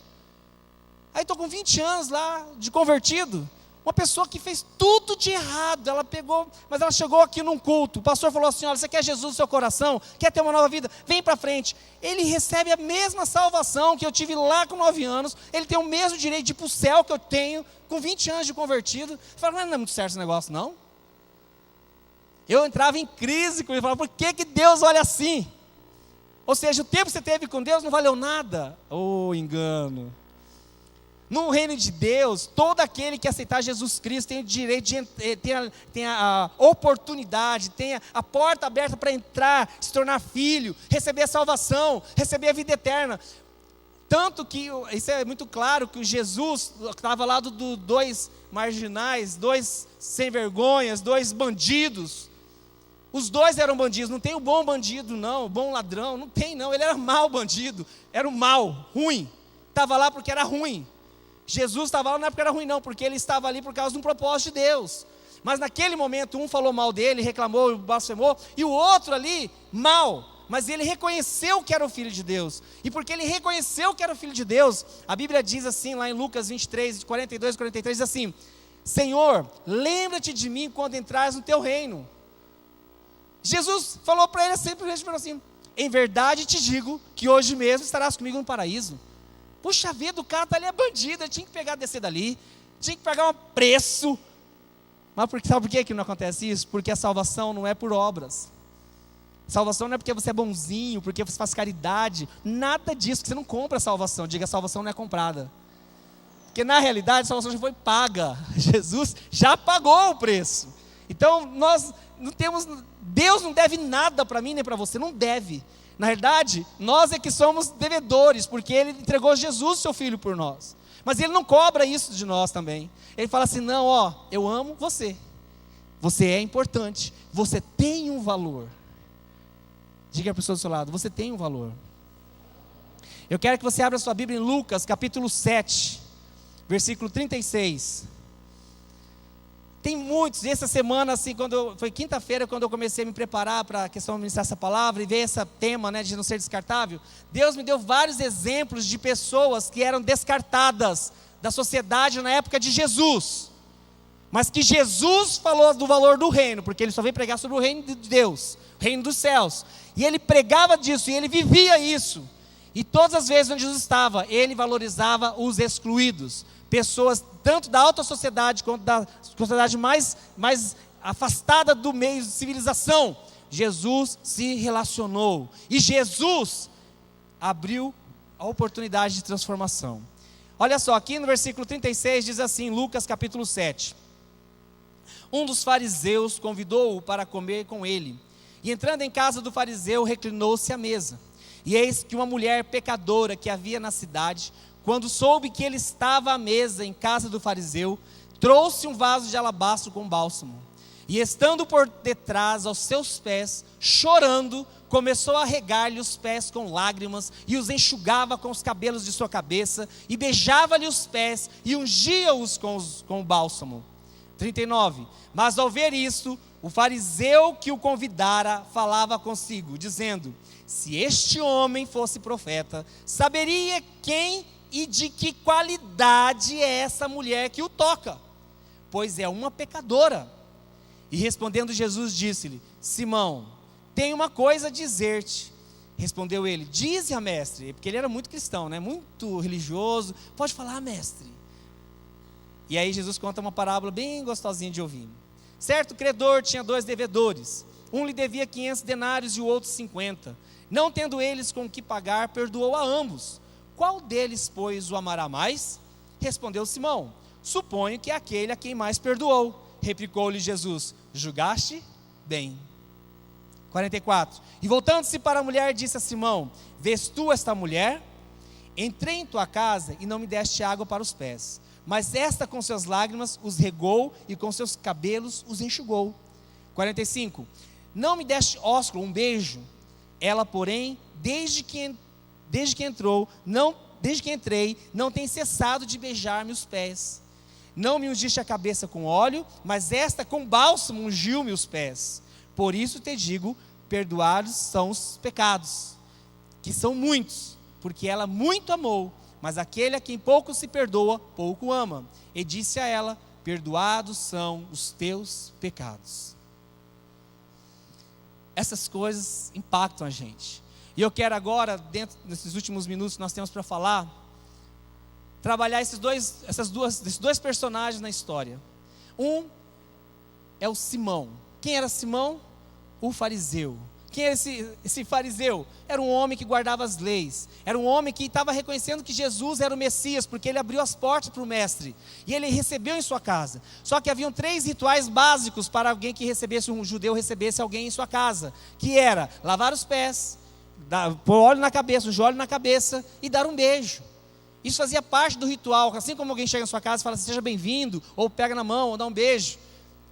Aí estou com 20 anos lá, de convertido, uma pessoa que fez tudo de errado, ela pegou, mas ela chegou aqui num culto, o pastor falou assim, olha, você quer Jesus no seu coração? Quer ter uma nova vida? Vem para frente. Ele recebe a mesma salvação que eu tive lá com 9 anos, ele tem o mesmo direito de ir para o céu que eu tenho, com 20 anos de convertido. Eu falei, não é muito certo esse negócio não. Eu entrava em crise com ele, falava, por que Deus olha assim? Ou seja, o tempo que você teve com Deus não valeu nada. Oh, engano. No reino de Deus, todo aquele que aceitar Jesus Cristo tem o direito de tem a oportunidade, tem a porta aberta para entrar, se tornar filho, receber a salvação, receber a vida eterna. Tanto que, isso é muito claro, que Jesus estava ao lado de 2 marginais, 2 sem vergonhas, 2 bandidos. Os 2 eram bandidos, não tem o bom bandido não, o bom ladrão, não tem não, ele era mau bandido, era o mal, ruim, estava lá porque era ruim. Jesus estava lá não é porque era ruim não, porque ele estava ali por causa de um propósito de Deus. Mas naquele momento um falou mal dele, reclamou, blasfemou, e o outro ali, mal, mas ele reconheceu que era o Filho de Deus. E porque ele reconheceu que era o Filho de Deus, a Bíblia diz assim, lá em Lucas 23, 42 e 43, diz assim, Senhor, lembra-te de mim quando entrares no teu reino. Jesus falou para ele simplesmente assim, em verdade te digo que hoje mesmo estarás comigo no paraíso. Puxa vida, o cara está ali é bandido, ele tinha que pegar, descer dali, tinha que pagar um preço. Mas sabe por que não acontece isso? Porque a salvação não é por obras. Salvação não é porque você é bonzinho, porque você faz caridade, nada disso, que você não compra a salvação. Diga, a salvação não é comprada. Porque na realidade a salvação já foi paga, Jesus já pagou o preço. Então nós não temos, Deus não deve nada para mim nem para você, não deve. Na verdade, nós é que somos devedores, porque Ele entregou Jesus, seu Filho, por nós. Mas Ele não cobra isso de nós também. Ele fala assim, não, ó, eu amo você. Você é importante, você tem um valor. Diga a pessoa do seu lado, você tem um valor. Eu quero que você abra sua Bíblia em Lucas, capítulo 7, versículo 36. Tem muitos, e essa semana, assim, foi quinta-feira, quando eu comecei a me preparar para a questão de ministrar essa palavra, e ver esse tema, né, de não ser descartável, Deus me deu vários exemplos de pessoas que eram descartadas da sociedade na época de Jesus, mas que Jesus falou do valor do reino, porque Ele só veio pregar sobre o reino de Deus, o reino dos céus, e Ele pregava disso, e Ele vivia isso, e todas as vezes onde Jesus estava, Ele valorizava os excluídos, pessoas tanto da alta sociedade quanto da sociedade mais afastada do meio de civilização. Jesus se relacionou e Jesus abriu a oportunidade de transformação. Olha só, aqui no versículo 36 diz assim, Lucas capítulo 7. Um dos fariseus convidou-o para comer com ele, e entrando em casa do fariseu, reclinou-se à mesa. E eis que uma mulher pecadora que havia na cidade, quando soube que ele estava à mesa em casa do fariseu, trouxe um vaso de alabastro com bálsamo. E estando por detrás aos seus pés, chorando, começou a regar-lhe os pés com lágrimas, e os enxugava com os cabelos de sua cabeça, e beijava-lhe os pés, e ungia-os com o bálsamo. 39. Mas ao ver isso, o fariseu que o convidara falava consigo, dizendo, se este homem fosse profeta, saberia quem e de que qualidade é essa mulher que o toca, pois é uma pecadora. E respondendo Jesus disse-lhe, Simão, tenho uma coisa a dizer-te. Respondeu ele, dize-a, mestre, porque ele era muito cristão, né? Muito religioso, pode falar, mestre. E aí Jesus conta uma parábola bem gostosinha de ouvir. Certo credor tinha 2 devedores, um lhe devia 500 denários e o outro 50. Não tendo eles com o que pagar, perdoou a ambos. Qual deles, pois, o amará mais? Respondeu Simão, suponho que é aquele a quem mais perdoou. Replicou-lhe Jesus, julgaste bem. 44. E voltando-se para a mulher, disse a Simão, vês tu esta mulher? Entrei em tua casa e não me deste água para os pés, mas esta com suas lágrimas os regou e com seus cabelos os enxugou. 45. Não me deste ósculo, um beijo. Ela, porém, desde que entrei, não tem cessado de beijar-me os pés. Não me ungiste a cabeça com óleo, mas esta com bálsamo ungiu-me os pés. Por isso te digo, perdoados são os pecados, que são muitos, porque ela muito amou, mas aquele a quem pouco se perdoa, pouco ama. E disse a ela: perdoados são os teus pecados. Essas coisas impactam a gente. E eu quero agora, dentro desses últimos minutos que nós temos para falar, trabalhar esses dois personagens na história. Um é o Simão. Quem era Simão? O fariseu. Quem era esse fariseu? Era um homem que guardava as leis. Era um homem que estava reconhecendo que Jesus era o Messias, porque ele abriu as portas para o mestre. E ele recebeu em sua casa. Só que haviam 3 rituais básicos para alguém que recebesse, um judeu recebesse alguém em sua casa. Que era lavar os pés, pôr óleo na cabeça, óleo na cabeça e dar um beijo. Isso fazia parte do ritual. Assim como alguém chega em sua casa e fala: seja bem-vindo, ou pega na mão, ou dá um beijo.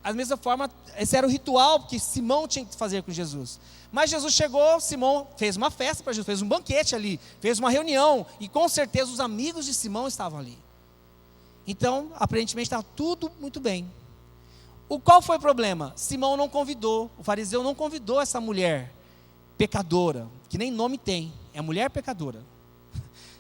Da mesma forma, esse era o ritual que Simão tinha que fazer com Jesus. Mas Jesus chegou, Simão fez uma festa para Jesus, fez um banquete ali, fez uma reunião, e com certeza os amigos de Simão estavam ali. Então, aparentemente estava tudo muito bem. Qual foi o problema? Simão não convidou, o fariseu não convidou essa mulher pecadora, que nem nome tem, é mulher pecadora.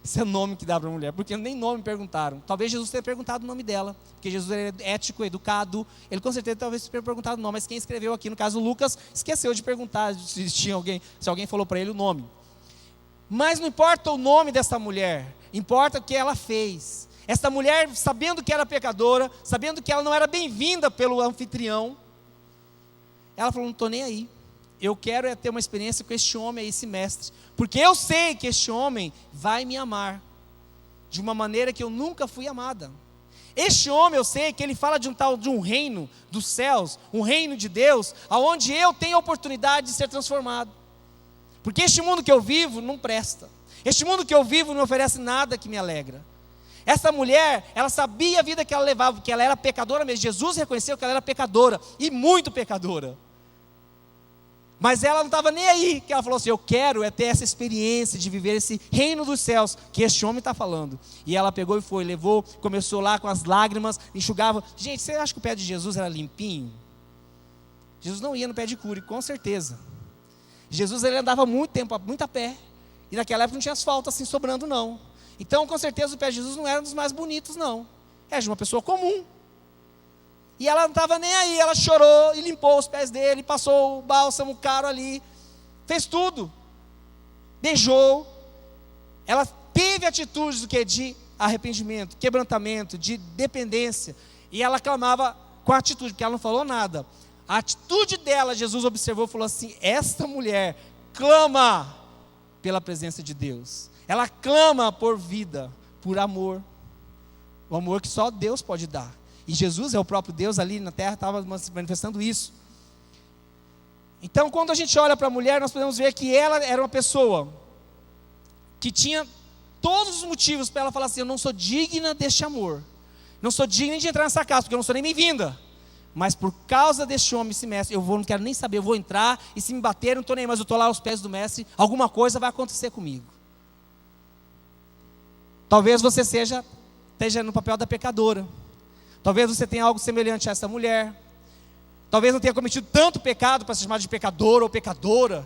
Esse é o nome que dá para a mulher, porque nem nome perguntaram. Talvez Jesus tenha perguntado o nome dela, porque Jesus era ético, educado. Ele com certeza talvez tenha perguntado o nome, mas quem escreveu aqui, no caso Lucas, esqueceu de perguntar se alguém falou para ele o nome. Mas não importa o nome dessa mulher, importa o que ela fez. Essa mulher, sabendo que era pecadora, sabendo que ela não era bem-vinda pelo anfitrião, ela falou: não estou nem aí. Eu quero ter uma experiência com este homem aí, esse mestre, porque eu sei que este homem vai me amar de uma maneira que eu nunca fui amada. Este homem, eu sei que ele fala de um reino dos céus, um reino de Deus, aonde eu tenho a oportunidade de ser transformado. Porque este mundo que eu vivo não presta. Este mundo que eu vivo não oferece nada que me alegra. Essa mulher, ela sabia a vida que ela levava, porque ela era pecadora mesmo. Jesus reconheceu que ela era pecadora, e muito pecadora. Mas ela não estava nem aí, que ela falou assim: eu quero ter essa experiência de viver esse reino dos céus, que este homem está falando. E ela pegou e foi, levou, começou lá com as lágrimas, enxugava. Gente, você acha que o pé de Jesus era limpinho? Jesus não ia no pé de cura, com certeza. Jesus, ele andava muito tempo, muito a pé, e naquela época não tinha asfalto assim sobrando não. Então com certeza o pé de Jesus não era um dos mais bonitos não, era de uma pessoa comum. E ela não estava nem aí, ela chorou e limpou os pés dele, passou o bálsamo caro ali, fez tudo, beijou. Ela teve atitudes do que? De arrependimento, quebrantamento, de dependência. E ela clamava com atitude, porque ela não falou nada. A atitude dela, Jesus observou e falou assim: esta mulher clama pela presença de Deus. Ela clama por vida, por amor. O amor que só Deus pode dar. E Jesus é o próprio Deus ali na terra, estava manifestando isso. Então, quando a gente olha para a mulher, nós podemos ver que ela era uma pessoa que tinha todos os motivos para ela falar assim: eu não sou digna deste amor, não sou digna de entrar nessa casa, porque eu não sou nem bem-vinda. Mas por causa deste homem, esse mestre, não quero nem saber, eu vou entrar, e se me bater, não estou nem, mas eu estou lá aos pés do mestre, alguma coisa vai acontecer comigo. Talvez você esteja no papel da pecadora. Talvez você tenha algo semelhante a essa mulher. Talvez não tenha cometido tanto pecado para se chamar de pecador ou pecadora,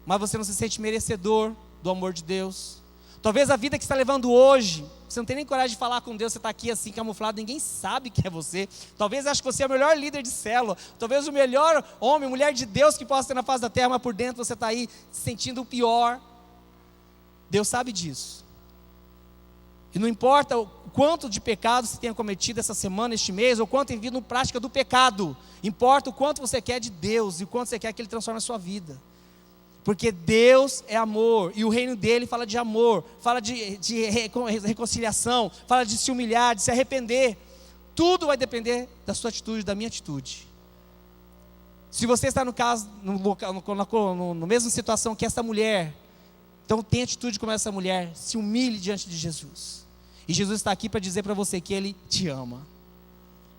mas você não se sente merecedor do amor de Deus. Talvez a vida que você está levando hoje, você não tem nem coragem de falar com Deus, você está aqui assim camuflado, ninguém sabe que é você. Talvez ache que você é o melhor líder de célula, talvez o melhor homem, mulher de Deus que possa ter na face da terra, mas por dentro você está aí se sentindo o pior. Deus sabe disso. E não importa o quanto de pecado você tenha cometido essa semana, este mês, ou quanto tem vindo prática do pecado, importa o quanto você quer de Deus, e o quanto você quer que Ele transforme a sua vida. Porque Deus é amor, e o reino dele fala de amor, fala de reconciliação, fala de se humilhar, de se arrepender. Tudo vai depender da sua atitude, da minha atitude. Se você está no mesma situação que essa mulher, então tenha atitude como essa mulher, se humilhe diante de Jesus. E Jesus está aqui para dizer para você que Ele te ama.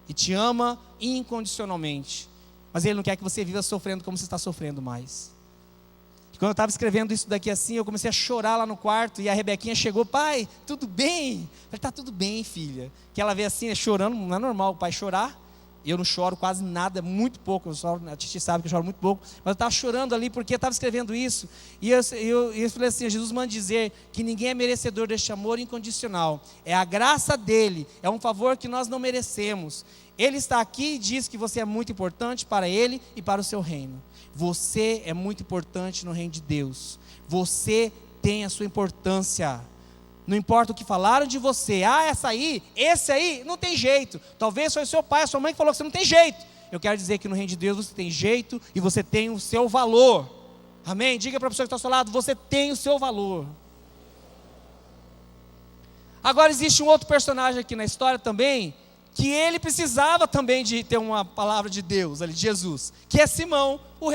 E te ama incondicionalmente. Mas Ele não quer que você viva sofrendo como você está sofrendo mais. E quando eu estava escrevendo isso daqui assim, eu comecei a chorar lá no quarto. E a Rebequinha chegou: pai, tudo bem? Eu falei: está tudo bem, filha. Que ela vê assim, chorando, não é normal o pai chorar. eu não choro quase nada, muito pouco, a Titi sabe que eu choro muito pouco, mas eu estava chorando ali porque eu estava escrevendo isso, e eu falei assim, Jesus manda dizer que ninguém é merecedor deste amor incondicional, é a graça dele, é um favor que nós não merecemos. Ele está aqui e diz que você é muito importante para ele e para o seu reino. Você é muito importante no reino de Deus, você tem a sua importância. Não importa o que falaram de você, esse aí, não tem jeito. Talvez foi seu pai, a sua mãe que falou que você não tem jeito. Eu quero dizer que no reino de Deus você tem jeito e você tem o seu valor. Amém? Diga para a pessoa que está ao seu lado, você tem o seu valor. Agora existe um outro personagem aqui na história também, que ele precisava também de ter uma palavra de Deus, ali, de Jesus, que é Simão, o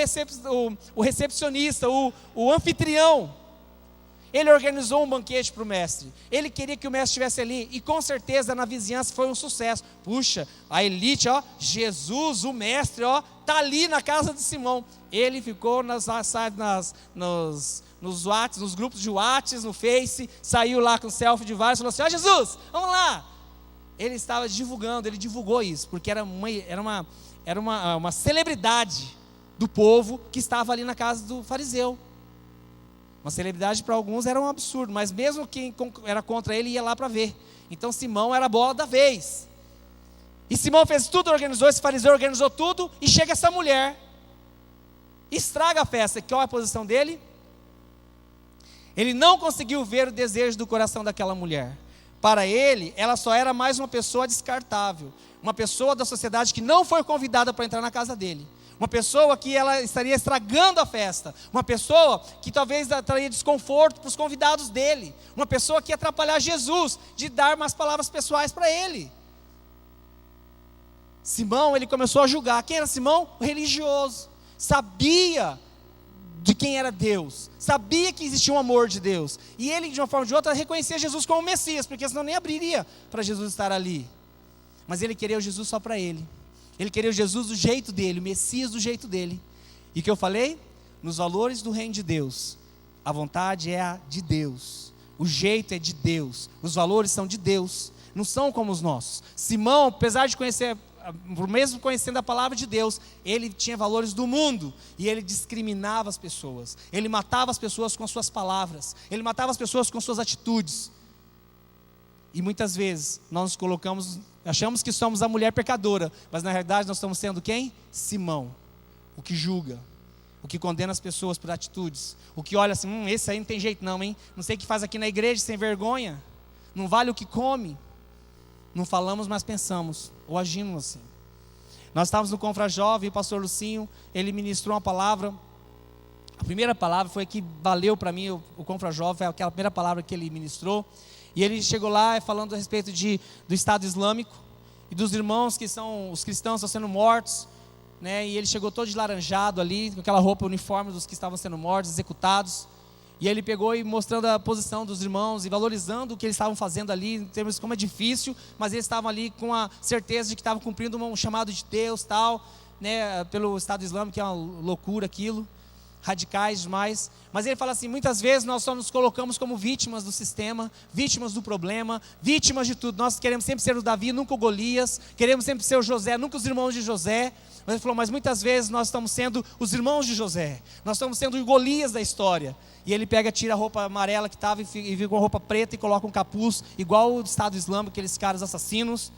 recepcionista, o anfitrião. Ele organizou um banquete para o mestre, ele queria que o mestre estivesse ali, e com certeza na vizinhança foi um sucesso. Puxa, a elite, Jesus, o mestre, está ali na casa de Simão. Ele ficou nos grupos de WhatsApp, no Face, saiu lá com selfie de vários, falou assim, Jesus, vamos lá. Ele estava divulgando, ele divulgou isso, porque era uma celebridade do povo que estava ali na casa do fariseu. Uma celebridade para alguns era um absurdo, mas mesmo quem era contra ele ia lá para ver. Então Simão era a bola da vez. E Simão fez tudo, organizou, esse fariseu organizou tudo, e chega essa mulher, estraga a festa. Qual é a posição dele? Ele não conseguiu ver o desejo do coração daquela mulher. Para ele, ela só era mais uma pessoa descartável, uma pessoa da sociedade que não foi convidada para entrar na casa dele. Uma pessoa que ela estaria estragando a festa, uma pessoa que talvez traria desconforto para os convidados dele, uma pessoa que ia atrapalhar Jesus de dar umas palavras pessoais para ele. Simão, ele começou a julgar. Quem era Simão? O religioso. Sabia de quem era Deus, sabia que existia um amor de Deus, e ele de uma forma ou de outra reconhecia Jesus como o Messias, porque senão nem abriria para Jesus estar ali. Mas ele queria o Jesus só para ele. Ele queria o Jesus do jeito dele, o Messias do jeito dele. E o que eu falei? Nos valores do reino de Deus, a vontade é a de Deus, o jeito é de Deus, os valores são de Deus, não são como os nossos. Simão, apesar de conhecer, mesmo conhecendo a palavra de Deus, ele tinha valores do mundo, e ele discriminava as pessoas, ele matava as pessoas com as suas palavras, ele matava as pessoas com suas atitudes. E muitas vezes nós nos colocamos, achamos que somos a mulher pecadora, mas na realidade nós estamos sendo quem? Simão, o que julga, o que condena as pessoas por atitudes, o que olha assim, esse aí não tem jeito não, hein? Não sei o que faz aqui na igreja sem vergonha, não vale o que come. Não falamos, mas pensamos, ou agimos assim. Nós estávamos no Confrajovem, e o pastor Lucinho, ele ministrou uma palavra. A primeira palavra foi a que valeu para mim, o Confrajovem, foi aquela primeira palavra que ele ministrou. E ele chegou lá falando a respeito do Estado Islâmico e dos irmãos que são, os cristãos estão sendo mortos, né? E ele chegou todo de laranjado ali, com aquela roupa uniforme dos que estavam sendo mortos, executados. E ele pegou e mostrando a posição dos irmãos e valorizando o que eles estavam fazendo ali, em termos de como é difícil, mas eles estavam ali com a certeza de que estavam cumprindo um chamado de Deus, tal, né? Pelo Estado Islâmico, que é uma loucura aquilo. Radicais demais, mas ele fala assim, muitas vezes nós só nos colocamos como vítimas do sistema, vítimas do problema, vítimas de tudo. Nós queremos sempre ser o Davi, nunca o Golias, queremos sempre ser o José, nunca os irmãos de José. Mas ele falou, mas muitas vezes nós estamos sendo os irmãos de José, nós estamos sendo o Golias da história. E ele pega, tira a roupa amarela que estava e fica com a roupa preta e coloca um capuz, igual o Estado Islâmico, aqueles caras assassinos.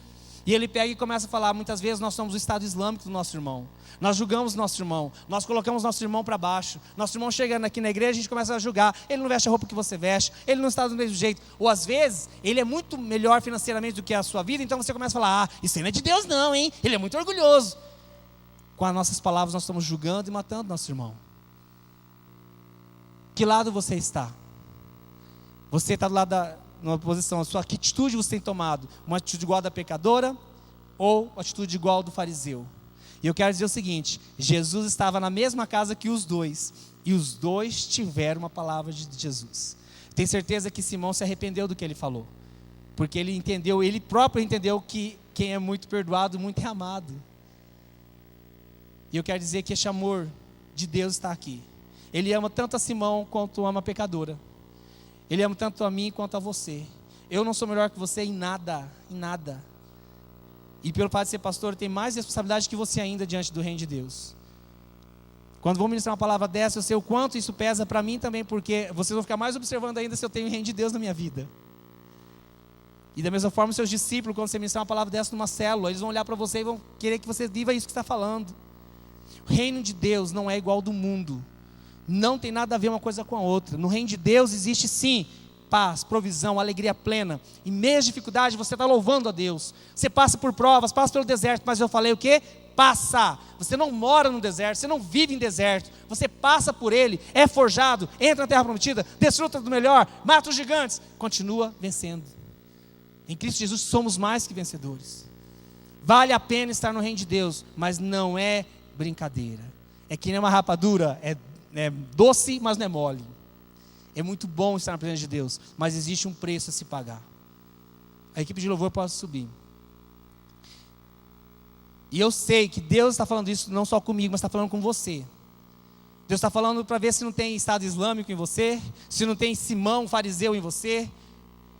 E ele pega e começa a falar, muitas vezes nós somos o Estado Islâmico do nosso irmão. Nós julgamos nosso irmão, nós colocamos nosso irmão para baixo. Nosso irmão chega aqui na igreja, a gente começa a julgar. Ele não veste a roupa que você veste, ele não está do mesmo jeito. Ou às vezes, ele é muito melhor financeiramente do que a sua vida, então você começa a falar, isso aí não é de Deus não, hein? Ele é muito orgulhoso. Com as nossas palavras nós estamos julgando e matando nosso irmão. Que lado você está? Você está do lado numa posição, a sua que atitude você tem tomado? Uma atitude igual da pecadora ou uma atitude igual do fariseu? E eu quero dizer o seguinte, Jesus estava na mesma casa que os dois, e os dois tiveram uma palavra de Jesus. Tenho certeza que Simão se arrependeu do que ele falou, porque ele entendeu, ele próprio entendeu que quem é muito perdoado, muito é amado. E eu quero dizer que esse amor de Deus está aqui. Ele ama tanto a Simão quanto ama a pecadora. Ele ama tanto a mim quanto a você. Eu não sou melhor que você em nada, em nada. E pelo fato de ser pastor, tem mais responsabilidade que você ainda diante do reino de Deus. Quando vou ministrar uma palavra dessa, eu sei o quanto isso pesa para mim também, porque vocês vão ficar mais observando ainda se eu tenho o reino de Deus na minha vida. E da mesma forma, seus discípulos, quando você ministrar uma palavra dessa numa célula, eles vão olhar para você e vão querer que você viva isso que está falando. O reino de Deus não é igual ao do mundo. Não tem nada a ver uma coisa com a outra. No reino de Deus existe sim paz, provisão, alegria plena. Em meio às dificuldades você está louvando a Deus. Você passa por provas, passa pelo deserto, mas eu falei o quê? Passa. Você não mora no deserto, você não vive em deserto. Você passa por ele, é forjado, entra na terra prometida, desfruta do melhor, mata os gigantes, continua vencendo. Em Cristo Jesus somos mais que vencedores. Vale a pena estar no reino de Deus, mas não é brincadeira. É que nem uma rapadura, é doce, mas não é mole. É muito bom estar na presença de Deus, mas existe um preço a se pagar. A equipe de louvor pode subir. E eu sei que Deus está falando isso não só comigo, mas está falando com você. Deus está falando para ver se não tem Estado Islâmico em você, se não tem Simão, fariseu em você,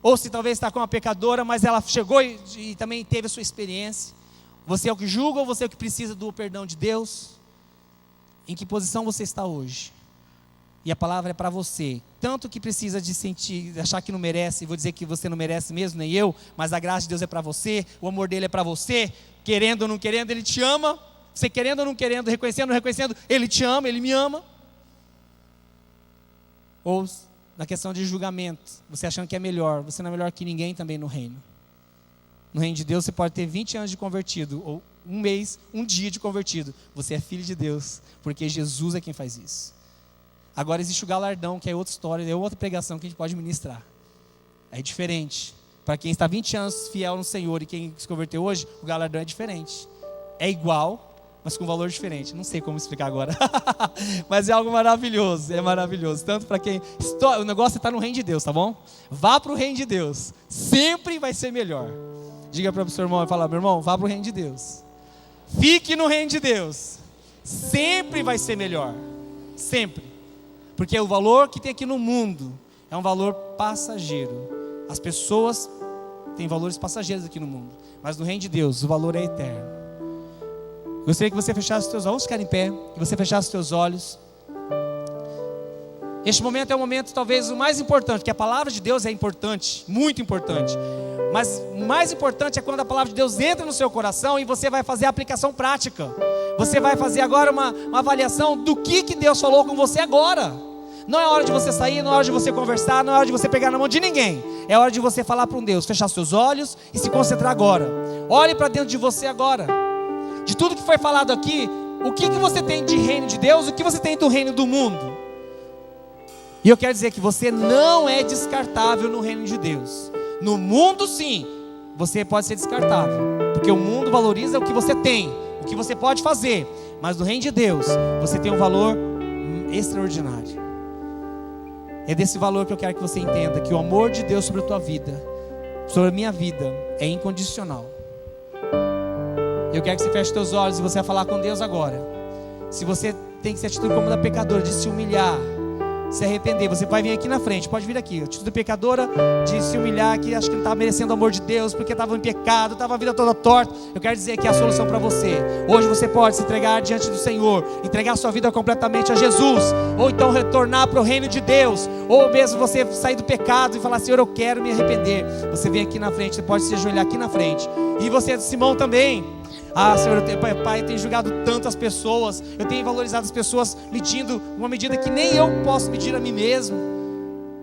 ou se talvez está com uma pecadora, mas ela chegou e também teve a sua experiência. Você é o que julga ou você é o que precisa do perdão de Deus? Em que posição você está hoje? E a palavra é para você. Tanto que precisa de sentir, achar que não merece, vou dizer que você não merece mesmo, nem eu, mas a graça de Deus é para você, o amor dele é para você, querendo ou não querendo, ele te ama. Você querendo ou não querendo, reconhecendo ou não reconhecendo, ele te ama, ele me ama. Ou na questão de julgamento, você achando que é melhor, você não é melhor que ninguém também no reino. No reino de Deus você pode ter 20 anos de convertido, ou um mês, um dia de convertido. Você é filho de Deus, porque Jesus é quem faz isso. Agora existe o galardão, que é outra história, é outra pregação que a gente pode ministrar. É diferente. Para quem está 20 anos fiel no Senhor e quem se converteu hoje, o galardão é diferente. É igual, mas com valor diferente. Não sei como explicar agora. Mas é algo maravilhoso, é maravilhoso. Tanto para quem... O negócio é estar no reino de Deus, tá bom? Vá para o reino de Deus. Sempre vai ser melhor. Diga para o seu irmão e fala: meu irmão, vá para o reino de Deus. Fique no reino de Deus. Sempre vai ser melhor. Sempre. Porque o valor que tem aqui no mundo é um valor passageiro. As pessoas têm valores passageiros aqui no mundo, mas no reino de Deus o valor é eterno. Gostaria que você fechasse os teus olhos. Vamos ficar em pé. Que você fechasse os teus olhos. Este momento é o momento talvez o mais importante, porque a palavra de Deus é importante, muito importante. Mas o mais importante é quando a palavra de Deus entra no seu coração e você vai fazer a aplicação prática. Você vai fazer agora uma avaliação do que Deus falou com você agora. Não é hora de você sair, não é hora de você conversar, não é hora de você pegar na mão de ninguém. É hora de você falar para um Deus, fechar seus olhos e se concentrar agora. Olhe para dentro de você agora. De tudo que foi falado aqui, o que você tem de reino de Deus, o que você tem do reino do mundo. E eu quero dizer que você não é descartável no reino de Deus. No mundo sim, você pode ser descartável, porque o mundo valoriza o que você tem, o que você pode fazer. Mas no reino de Deus, você tem um valor extraordinário. É desse valor que eu quero que você entenda, que o amor de Deus sobre a tua vida, sobre a minha vida, é incondicional. Eu quero que você feche os teus olhos e você vai falar com Deus agora. Se você tem que ser atitude como da pecadora, de se humilhar, se arrepender, você vai vir aqui na frente, pode vir aqui. Atitude pecadora de se humilhar, que acho que não estava merecendo o amor de Deus, porque estava em pecado, estava a vida toda torta. Eu quero dizer que é a solução para você. Hoje você pode se entregar diante do Senhor, entregar sua vida completamente a Jesus, ou então retornar para o reino de Deus, ou mesmo você sair do pecado e falar: Senhor, eu quero me arrepender. Você vem aqui na frente, você pode se ajoelhar aqui na frente. E você, Simão, também. Ah, Senhor, Pai, eu tenho julgado tantas pessoas, eu tenho valorizado as pessoas medindo uma medida que nem eu posso medir a mim mesmo.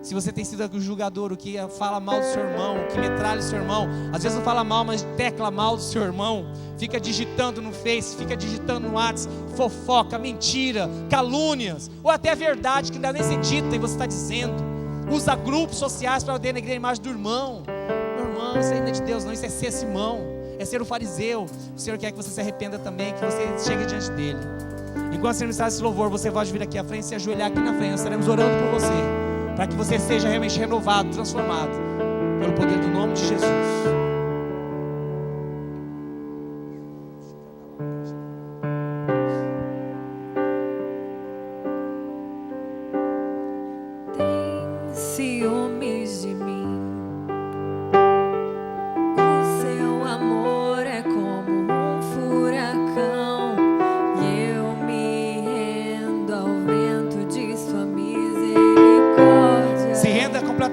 Se você tem sido o julgador, o que fala mal do seu irmão, o que metralha o seu irmão, às vezes não fala mal, mas tecla mal do seu irmão, fica digitando no Face, fica digitando no WhatsApp, fofoca, mentira, calúnias, ou até a verdade que não dá nem ser dita e você está dizendo, usa grupos sociais para denegrir a imagem do irmão. Meu irmão, isso aí não é de Deus não, isso é ser Simão. É ser o fariseu. O Senhor quer que você se arrependa também, que você chegue diante dele. Enquanto você ministrar esse louvor, você pode vir aqui à frente e se ajoelhar aqui na frente. Nós estaremos orando por você, para que você seja realmente renovado, transformado pelo poder do nome de Jesus. Tem ciúmes de mim, o seu amor é como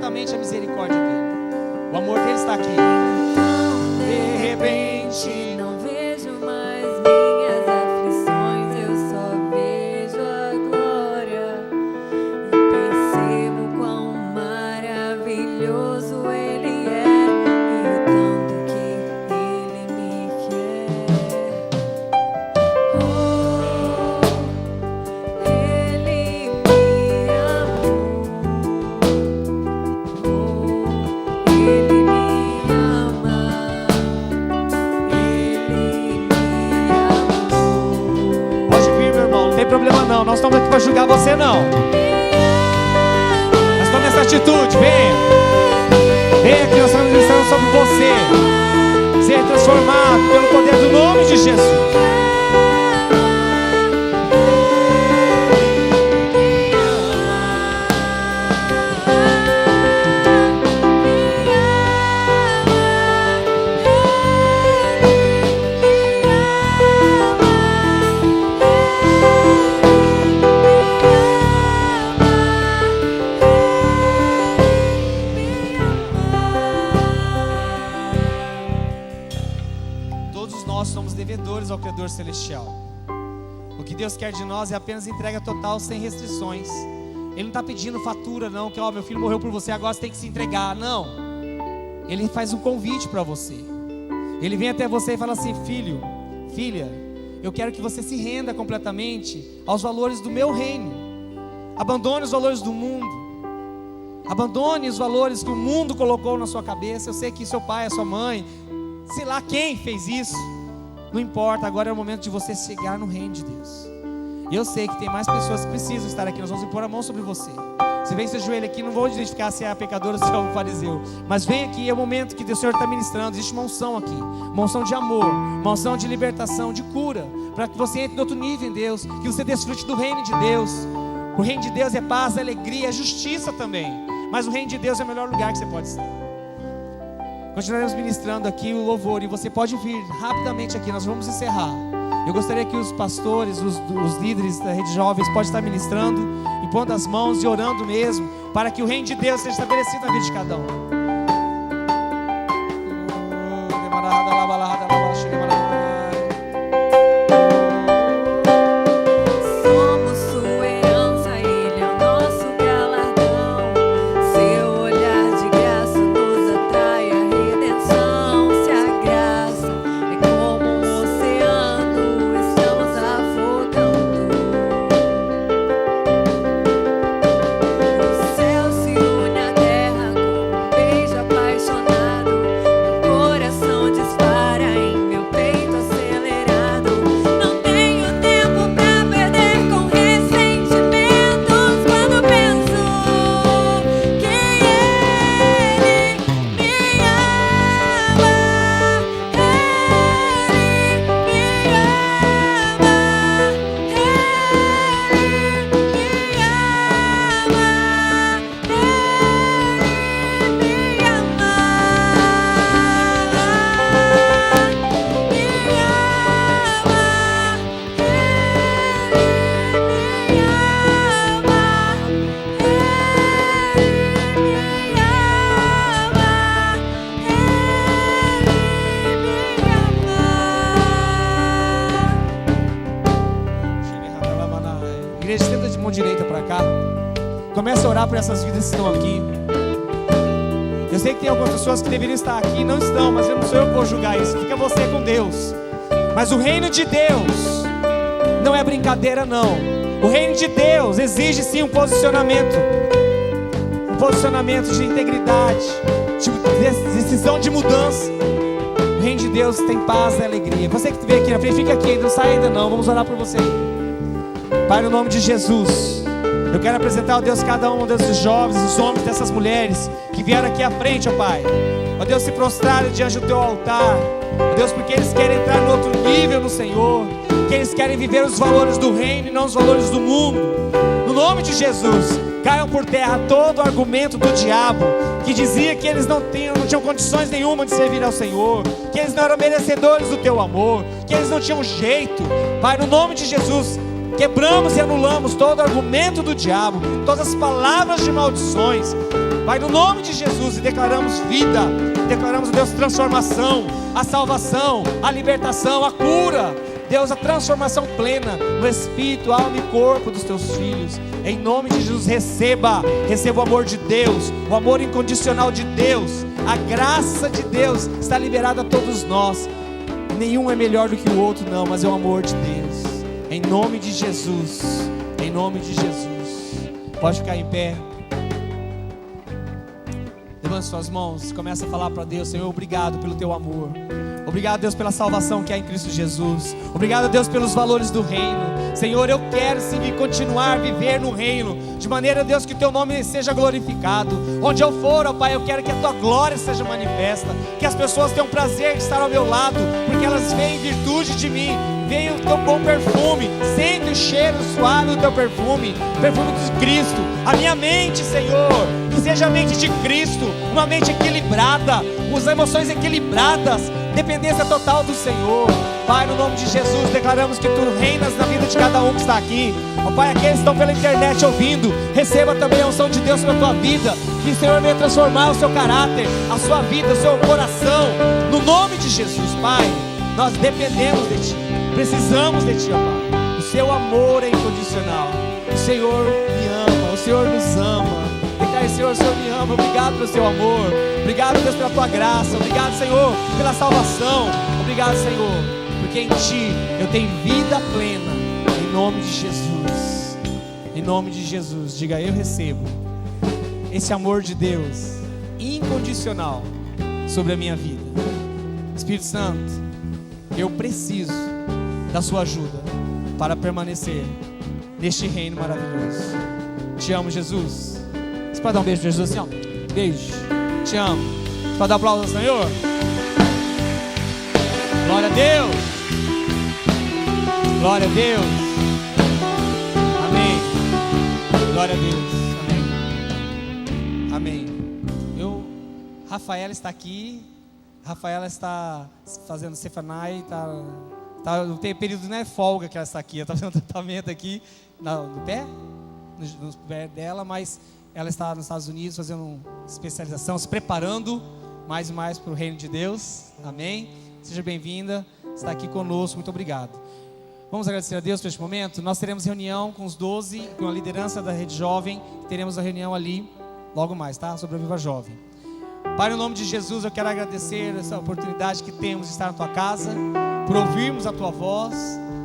completamente a misericórdia dele. O amor dele está aqui. De repente, não vejo mais minhas aflições, eu só vejo a glória e percebo quão maravilhoso Ele é e o tanto que Ele me quer. Oh, Ele me amou. Oh, Ele me ama. Pode vir, meu irmão, não tem problema não. Nós estamos aqui para julgar você, não. Mas tome essa atitude, venha. Venha aqui, nós estamos ministrando sobre você. Ser transformado pelo poder do nome de Jesus. Todos nós somos devedores ao Criador Celestial. O que Deus quer de nós é apenas entrega total, sem restrições. Ele não está pedindo fatura não, que ó, meu filho morreu por você, agora você tem que se entregar. Não. Ele faz um convite para você. Ele vem até você e fala assim: filho, filha, eu quero que você se renda completamente aos valores do meu reino. Abandone os valores do mundo. Abandone os valores que o mundo colocou na sua cabeça. Eu sei que seu pai, a sua mãe, sei lá quem fez isso, não importa, agora é o momento de você chegar no reino de Deus. E eu sei que tem mais pessoas que precisam estar aqui. Nós vamos impor a mão sobre você. Você vem seu joelho aqui, não vou identificar se é a pecadora ou se é o fariseu, mas vem aqui, é o momento que o Senhor está ministrando. Existe uma unção aqui, uma unção de amor, uma unção de libertação, de cura, para que você entre em outro nível em Deus, que você desfrute do reino de Deus. O reino de Deus é paz, é alegria, é justiça também, mas o reino de Deus é o melhor lugar que você pode estar. Continuaremos ministrando aqui o louvor, e você pode vir rapidamente aqui, nós vamos encerrar. Eu gostaria que os pastores, os líderes da Rede Jovens podem estar ministrando, impondo as mãos e orando mesmo, para que o reino de Deus seja estabelecido na vida de cada um. Somos sua herança, Ele é o nosso galardão. Seu olhar de graça nos atrai a redenção. Se a graça é como um oceano, estamos afogando. O céu se une à terra como um beijo apaixonado. Meu coração dispara em meu peito acelerado. Não tenho tempo pra perder com ressentimentos quando penso que Ele me ama. Igreja, senta de mão direita para cá. Começa a orar por essas vidas que estão aqui. Eu sei que tem algumas pessoas que deveriam estar aqui e não estão, mas eu não sou eu que vou julgar isso. Fica você com Deus. Mas o reino de Deus não é brincadeira, não. O reino de Deus exige sim um posicionamento de integridade, de decisão de mudança. O reino de Deus tem paz e alegria. Você que veio aqui na frente, fica aqui, não sai ainda não. Vamos orar por você. Pai, no nome de Jesus, eu quero apresentar, ó Deus, cada um desses jovens, os homens, dessas mulheres que vieram aqui à frente, ó Pai. Ó Deus, se prostraram diante do Teu altar, ó Deus, porque eles querem entrar no outro nível no Senhor, que eles querem viver os valores do reino e não os valores do mundo. No nome de Jesus, caiam por terra todo o argumento do diabo, que dizia que eles não tinham condições nenhuma de servir ao Senhor, que eles não eram merecedores do Teu amor, que eles não tinham jeito. Pai, no nome de Jesus, Quebramos e anulamos todo argumento do diabo, todas as palavras de maldições, Pai, no nome de Jesus, e declaramos vida, declaramos, Deus, transformação, a salvação, a libertação, a cura, Deus, a transformação plena no espírito, alma e corpo dos teus filhos. Em nome de Jesus, receba o amor de Deus, o amor incondicional de Deus, a graça de Deus está liberada a todos nós. Nenhum é melhor do que o outro, não, mas é o amor de Deus. Em nome de Jesus, em nome de Jesus. Pode ficar em pé. Levante suas mãos, começa a falar para Deus: Senhor, obrigado pelo teu amor. Obrigado, Deus, pela salvação que há em Cristo Jesus. Obrigado, Deus, pelos valores do reino. Senhor, eu quero seguir, continuar a viver no reino, de maneira, Deus, que o teu nome seja glorificado. Onde eu for, ó Pai, eu quero que a tua glória seja manifesta, que as pessoas tenham prazer de estar ao meu lado, porque elas veem em virtude de mim, veem o teu bom perfume, sentem o cheiro suave do teu perfume, perfume de Cristo. A minha mente, Senhor, que seja a mente de Cristo, uma mente equilibrada, as emoções equilibradas, dependência total do Senhor. Pai, no nome de Jesus, declaramos que tu reinas na vida de cada um que está aqui. Ó Pai, aqueles que estão pela internet ouvindo, receba também a unção de Deus sobre a tua vida, que o Senhor venha transformar o seu caráter, a sua vida, o seu coração, no nome de Jesus. Pai, nós dependemos de ti, precisamos de ti, ó Pai. O seu amor é incondicional, o Senhor me ama, o Senhor nos ama. Senhor, o Senhor me ama, obrigado pelo seu amor, obrigado, Deus, pela tua graça, obrigado, Senhor, pela salvação, obrigado, Senhor, porque em ti eu tenho vida plena, em nome de Jesus, em nome de Jesus. Diga: eu recebo esse amor de Deus incondicional sobre a minha vida. Espírito Santo, eu preciso da sua ajuda para permanecer neste reino maravilhoso. Te amo, Jesus. Você pode dar um beijo para Jesus assim, ó? Beijo. Te amo. Você pode dar um aplauso ao Senhor? Glória a Deus. Glória a Deus. Amém. Glória a Deus. Amém. Amém. Rafaela está aqui. Rafaela está fazendo Cefanai. Tem período, não é folga que ela está aqui. Ela está fazendo tratamento aqui no pé. No pé dela, mas ela está nos Estados Unidos fazendo uma especialização, se preparando mais e mais para o reino de Deus. Amém? Seja bem-vinda, está aqui conosco, muito obrigado. Vamos agradecer a Deus por este momento. Nós teremos reunião com os 12, com a liderança da Rede Jovem. Teremos a reunião ali logo mais, tá? Sobre a Viva Jovem. Pai, no nome de Jesus, eu quero agradecer essa oportunidade que temos de estar na tua casa, por ouvirmos a tua voz.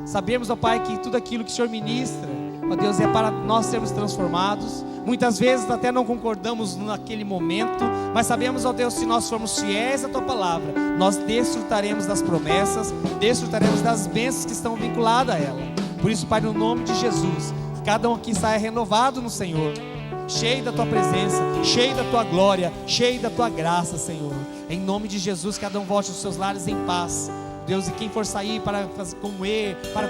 Sabemos, ó Pai, que tudo aquilo que o Senhor ministra, ó Deus, é para nós sermos transformados. Muitas vezes até não concordamos naquele momento, mas sabemos, ó Deus, se nós formos fiéis à tua palavra, nós desfrutaremos das promessas, desfrutaremos das bênçãos que estão vinculadas a ela. Por isso, Pai, no nome de Jesus, que cada um aqui saia renovado no Senhor, cheio da tua presença, cheio da tua glória, cheio da tua graça, Senhor. Em nome de Jesus, cada um volte aos seus lares em paz. Deus, e quem for sair para comer, para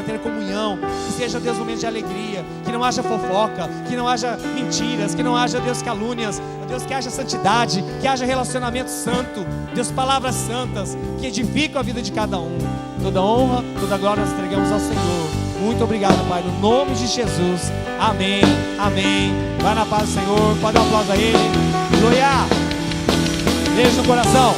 ter comunhão, que seja, Deus, um momento de alegria, que não haja fofoca, que não haja mentiras, que não haja, Deus, calúnias, Deus, que haja santidade, que haja relacionamento santo, Deus, palavras santas, que edificam a vida de cada um. Toda honra, toda glória nós entregamos ao Senhor. Muito obrigado, Pai, no nome de Jesus. Amém, amém. Vai na paz do Senhor, pode dar um aplauso a Ele. Glória. Beijo no coração.